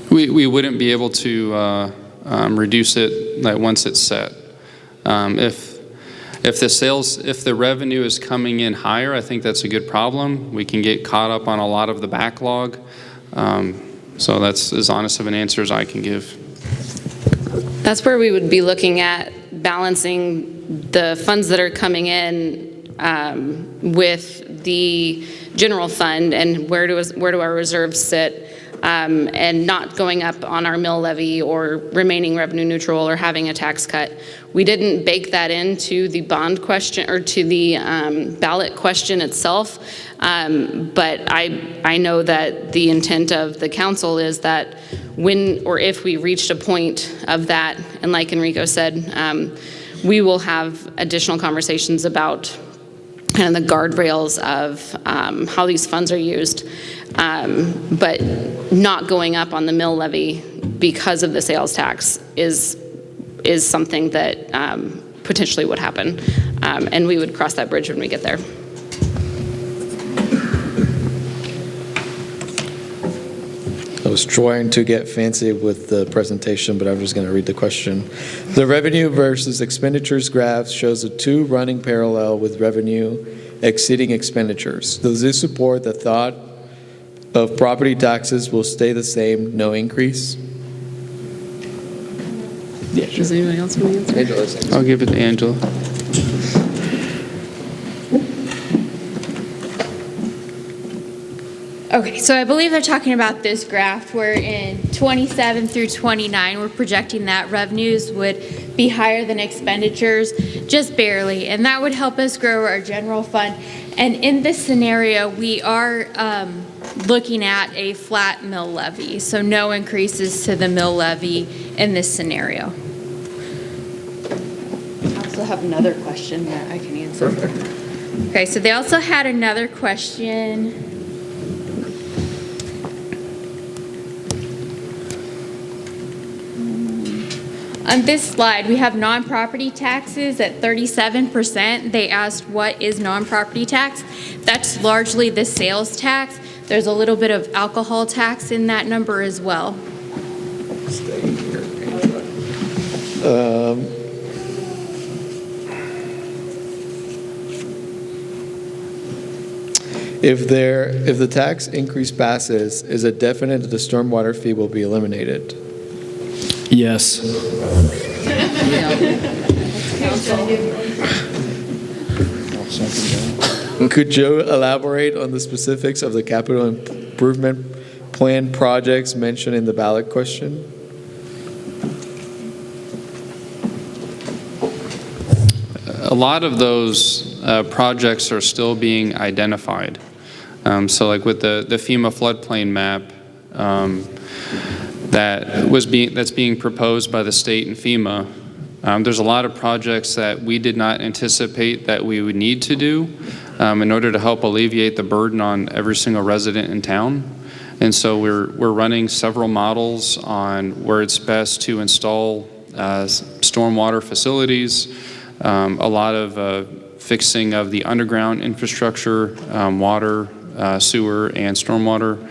Speaker 4: We wouldn't be able to reduce it like once it's set. If the revenue is coming in higher, I think that's a good problem. We can get caught up on a lot of the backlog. So that's as honest of an answer as I can give.
Speaker 7: That's where we would be looking at balancing the funds that are coming in with the general fund and where do our reserves sit, and not going up on our mill levy or remaining revenue neutral or having a tax cut. We didn't bake that into the bond question or to the ballot question itself, but I know that the intent of the council is that when or if we reached a point of that, and like Enrico said, we will have additional conversations about kind of the guardrails of how these funds are used, but not going up on the mill levy because of the sales tax is something that potentially would happen, and we would cross that bridge when we get there.
Speaker 2: I was trying to get fancy with the presentation, but I'm just going to read the question. The revenue versus expenditures graph shows the two running parallel with revenue exceeding expenditures. Does this support the thought of property taxes will stay the same, no increase?
Speaker 7: Yeah, sure. Does anybody else want to answer?
Speaker 4: I'll give it to Angela.
Speaker 3: Okay, so I believe they're talking about this graph where in 27 through 29, we're projecting that revenues would be higher than expenditures, just barely, and that would help us grow our general fund. And in this scenario, we are looking at a flat mill levy, so no increases to the mill levy in this scenario. I also have another question that I can answer. Okay, so they also had another question. On this slide, we have non-property taxes at 37%. They asked, what is non-property tax? That's largely the sales tax. There's a little bit of alcohol tax in that number as well.
Speaker 2: If the tax increase passes, is it definite that the stormwater fee will be eliminated?
Speaker 1: Yes.
Speaker 2: Could Joe elaborate on the specifics of the capital improvement plan projects mentioned in the ballot question?
Speaker 4: A lot of those projects are still being identified. So like with the FEMA floodplain map, that's being proposed by the state and FEMA. There's a lot of projects that we did not anticipate that we would need to do in order to help alleviate the burden on every single resident in town. And so we're running several models on where it's best to install stormwater facilities, a lot of fixing of the underground infrastructure, water, sewer, and stormwater.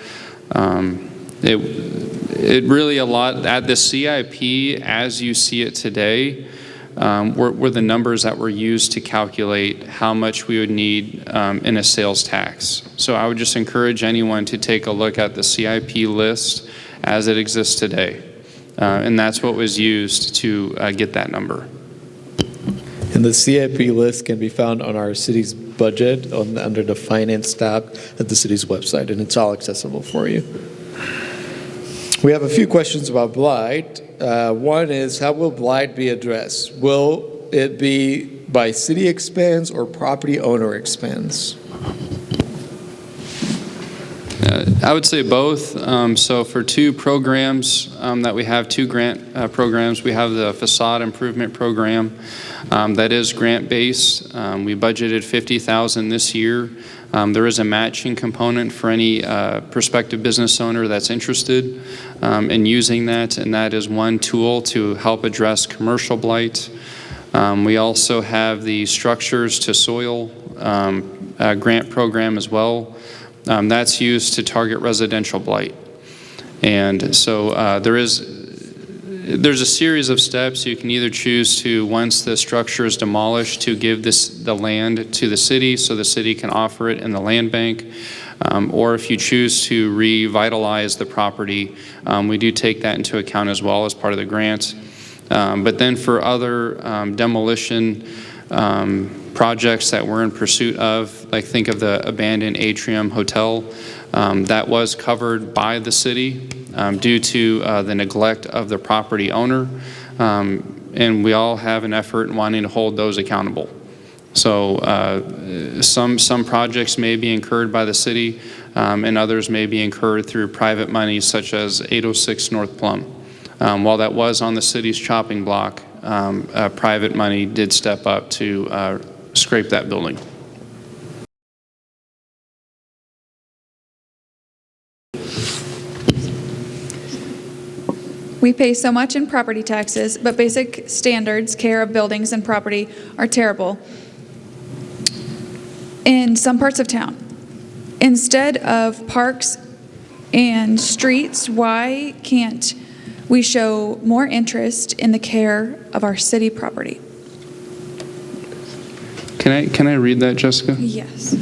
Speaker 4: It really a lot at the CIP as you see it today were the numbers that were used to calculate how much we would need in a sales tax. So I would just encourage anyone to take a look at the CIP list as it exists today. And that's what was used to get that number.
Speaker 2: And the CIP list can be found on our city's budget under the finance tab at the city's website, and it's all accessible for you. We have a few questions about blight. One is, how will blight be addressed? Will it be by city expense or property owner expense?
Speaker 4: I would say both. So for two programs that we have, two grant programs, we have the facade improvement program that is grant-based. We budgeted $50,000 this year. There is a matching component for any prospective business owner that's interested in using that, and that is one tool to help address commercial blight. We also have the structures to soil grant program as well. That's used to target residential blight. And so there's a series of steps. You can either choose to, once the structure is demolished, to give the land to the city so the city can offer it in the land bank. Or if you choose to revitalize the property, we do take that into account as well as part of the grant. But then for other demolition projects that we're in pursuit of, like think of the abandoned Atrium Hotel, that was covered by the city due to the neglect of the property owner. And we all have an effort in wanting to hold those accountable. So some projects may be incurred by the city and others may be incurred through private money such as 806 North Plum. While that was on the city's chopping block, private money did step up to scrape that building.
Speaker 8: We pay so much in property taxes, but basic standards, care of buildings and property are terrible in some parts of town. Instead of parks and streets, why can't we show more interest in the care of our city property?
Speaker 4: Can I read that, Jessica?
Speaker 8: Yes.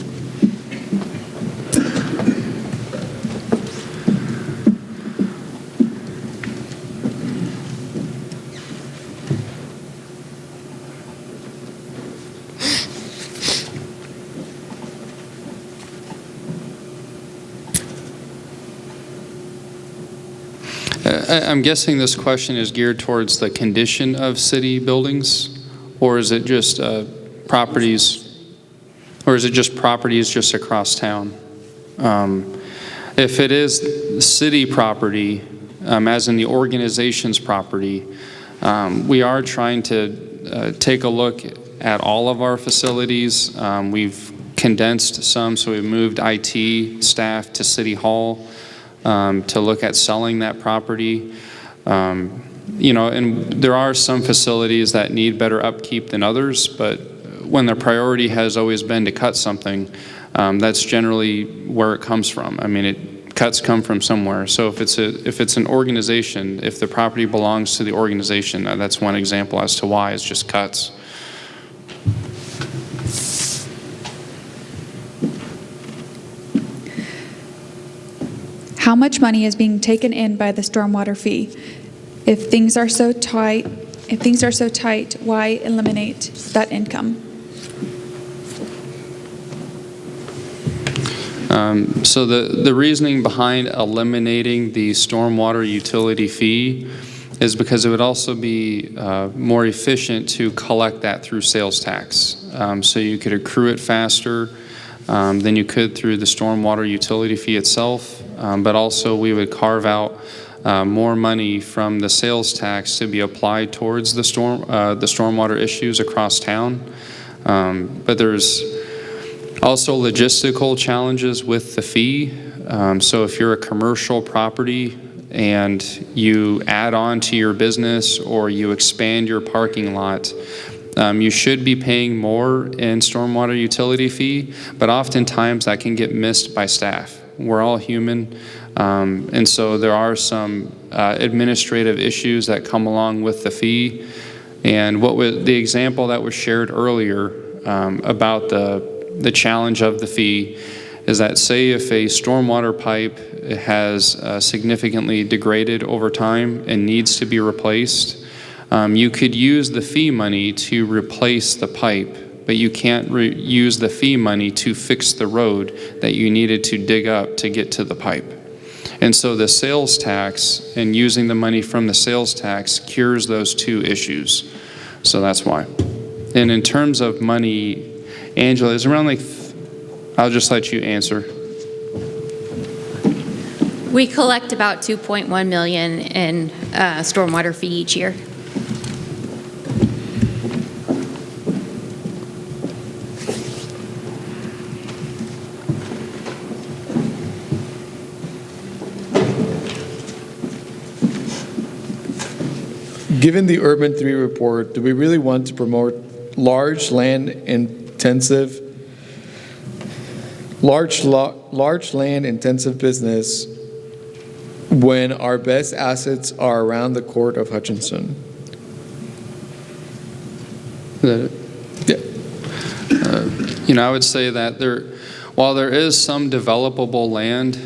Speaker 4: I'm guessing this question is geared towards the condition of city buildings, or is it just properties, or is it just properties just across town? If it is city property, as in the organization's property, we are trying to take a look at all of our facilities. We've condensed some, so we've moved IT staff to City Hall to look at selling that property. And there are some facilities that need better upkeep than others, but when the priority has always been to cut something, that's generally where it comes from. I mean, cuts come from somewhere. So if it's an organization, if the property belongs to the organization, that's one example as to why it's just cuts.
Speaker 8: How much money is being taken in by the stormwater fee? If things are so tight, why eliminate that income?
Speaker 4: So the reasoning behind eliminating the stormwater utility fee is because it would also be more efficient to collect that through sales tax. So you could accrue it faster than you could through the stormwater utility fee itself. But also we would carve out more money from the sales tax to be applied towards the stormwater issues across town. But there's also logistical challenges with the fee. So if you're a commercial property and you add on to your business or you expand your parking lot, you should be paying more in stormwater utility fee, but oftentimes that can get missed by staff. We're all human, and so there are some administrative issues that come along with the fee. And what was the example that was shared earlier about the challenge of the fee is that, say if a stormwater pipe has significantly degraded over time and needs to be replaced, you could use the fee money to replace the pipe, but you can't use the fee money to fix the road that you needed to dig up to get to the pipe. And so the sales tax and using the money from the sales tax cures those two issues. So that's why. And in terms of money, Angela, is around I'll just let you answer.
Speaker 3: We collect about 2.1 million in stormwater fee each year.
Speaker 2: Given the Urban 3 report, do we really want to promote large land-intensive business when our best assets are around the Court of Hutchinson?
Speaker 4: Is that it?
Speaker 2: Yeah.
Speaker 4: I would say that while there is some developable land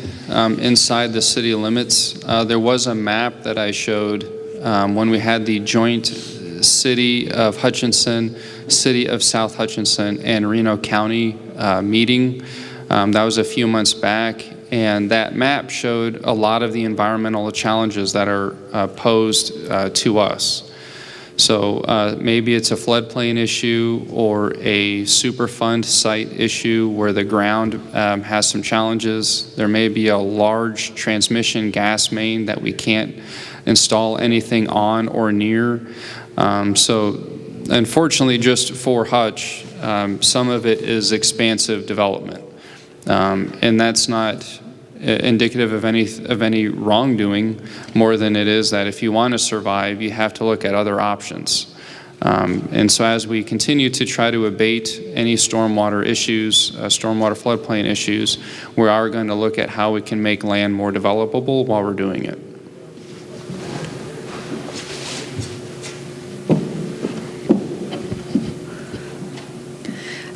Speaker 4: inside the city limits, there was a map that I showed when we had the joint City of Hutchinson, City of South Hutchinson, and Reno County meeting. That was a few months back, and that map showed a lot of the environmental challenges that are posed to us. So maybe it's a floodplain issue or a Superfund site issue where the ground has some challenges. There may be a large transmission gas main that we can't install anything on or near. So unfortunately, just for Hutch, some of it is expansive development. And that's not indicative of any wrongdoing, more than it is that if you want to survive, you have to look at other options. And so as we continue to try to abate any stormwater issues, stormwater floodplain issues, we are going to look at how we can make land more developable while we're doing it.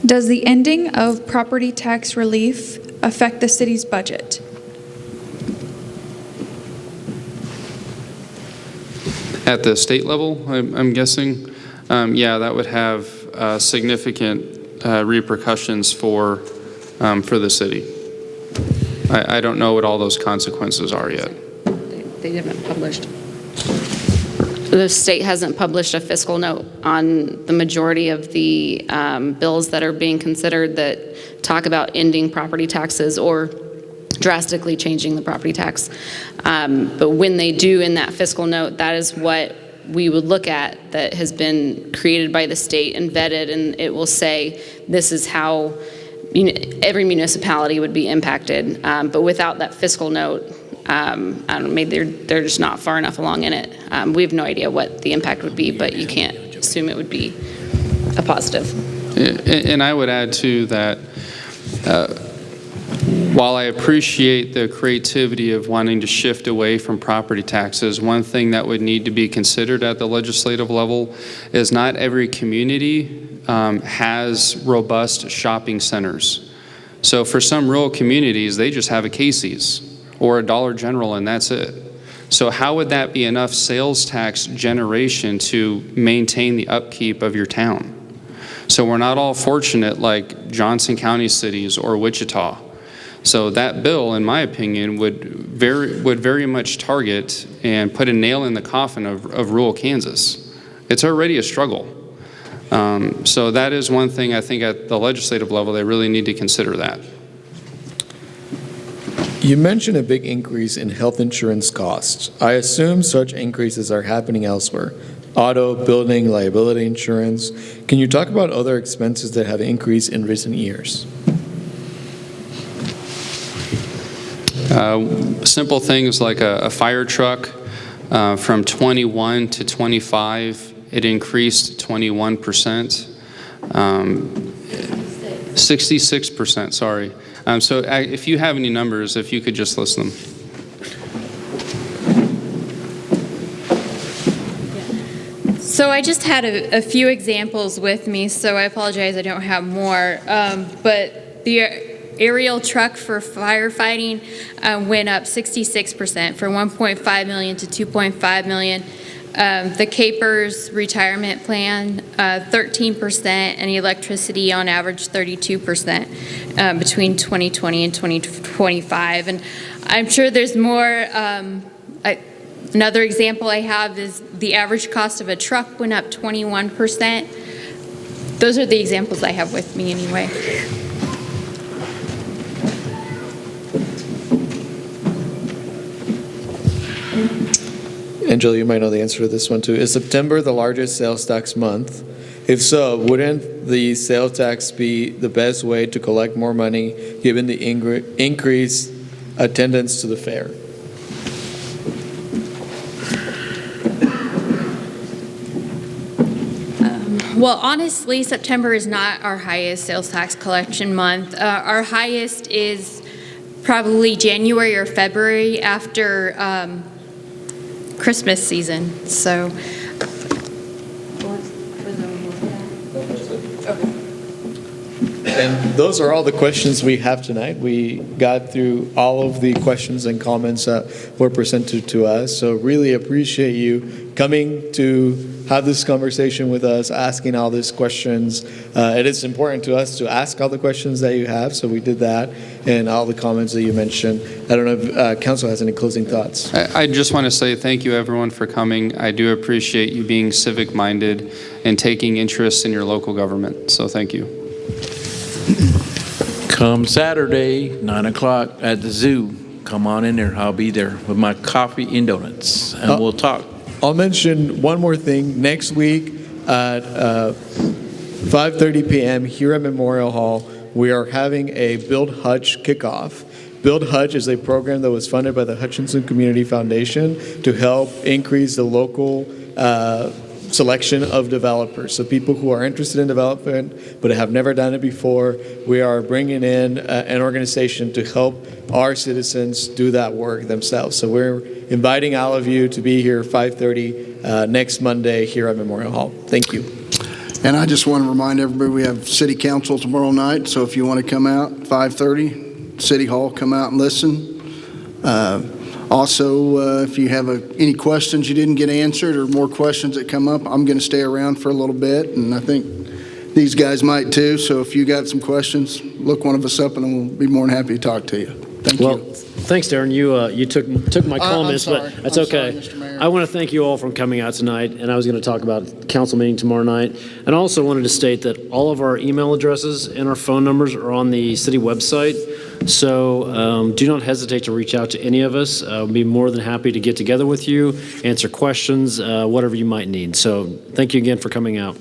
Speaker 8: Does the ending of property tax relief affect the city's budget?
Speaker 4: At the state level, I'm guessing, yeah, that would have significant repercussions for the city. I don't know what all those consequences are yet.
Speaker 7: They haven't published. The state hasn't published a fiscal note on the majority of the bills that are being considered that talk about ending property taxes or drastically changing the property tax. But when they do in that fiscal note, that is what we would look at that has been created by the state and vetted, and it will say this is how every municipality would be impacted. But without that fiscal note, I don't know, maybe they're just not far enough along in it. We have no idea what the impact would be, but you can't assume it would be a positive.
Speaker 4: And I would add too that while I appreciate the creativity of wanting to shift away from property taxes, one thing that would need to be considered at the legislative level is not every community has robust shopping centers. So for some rural communities, they just have a Casey's or a Dollar General, and that's it. So how would that be enough sales tax generation to maintain the upkeep of your town? So we're not all fortunate like Johnson County cities or Wichita. So that bill, in my opinion, would very much target and put a nail in the coffin of rural Kansas. It's already a struggle. So that is one thing I think at the legislative level they really need to consider that.
Speaker 2: You mentioned a big increase in health insurance costs. I assume such increases are happening elsewhere. Auto, building, liability insurance. Can you talk about other expenses that have increased in recent years?
Speaker 4: Simple things like a fire truck from 21 to 25, it increased 21%. 66%, sorry. So if you have any numbers, if you could just list them.
Speaker 3: So I just had a few examples with me, so I apologize I don't have more. But the aerial truck for firefighting went up 66% from 1.5 million to 2.5 million. The Capers retirement plan, 13%, and electricity on average 32% between 2020 and 2025. And I'm sure there's more. Another example I have is the average cost of a truck went up 21%. Those are the examples I have with me anyway.
Speaker 2: Angela, you might know the answer to this one too. Is September the largest sales tax month? If so, wouldn't the sales tax be the best way to collect more money given the increased attendance to the fair?
Speaker 3: Well, honestly, September is not our highest sales tax collection month. Our highest is probably January or February after Christmas season. So.
Speaker 2: And those are all the questions we have tonight. We got through all of the questions and comments that were presented to us. So really appreciate you coming to have this conversation with us, asking all these questions. It is important to us to ask all the questions that you have, so we did that, and all the comments that you mentioned. I don't know if Council has any closing thoughts.
Speaker 4: I just want to say thank you, everyone, for coming. I do appreciate you being civic-minded and taking interest in your local government. So thank you.
Speaker 6: Come Saturday, 9 o'clock at the zoo. Come on in there. I'll be there with my coffee and donuts, and we'll talk.
Speaker 2: I'll mention one more thing. Next week at 5:30 p.m. here at Memorial Hall, we are having a Build Hutch kickoff. Build Hutch is a program that was funded by the Hutchinson Community Foundation to help increase the local selection of developers. So people who are interested in development but have never done it before, we are bringing in an organization to help our citizens do that work themselves. So we're inviting all of you to be here 5:30 next Monday here at Memorial Hall. Thank you.
Speaker 5: And I just want to remind everybody we have city council tomorrow night, so if you want to come out 5:30, City Hall, come out and listen. Also, if you have any questions you didn't get answered or more questions that come up, I'm going to stay around for a little bit, and I think these guys might too. So if you got some questions, look one of us up, and we'll be more than happy to talk to you. Thank you.
Speaker 1: Well, thanks, Darren. You took my comments,
Speaker 5: sorry.
Speaker 1: but that's
Speaker 5: I'm
Speaker 1: okay.
Speaker 5: sorry, Mr. Mayor.
Speaker 1: I want to thank you all for coming out tonight, and I was going to talk about council meeting tomorrow night. And I also wanted to state that all of our email addresses and our phone numbers are on the city website. So do not hesitate to reach out to any of us. We'll be more than happy to get together with you, answer questions, whatever you might need. So thank you again for coming out.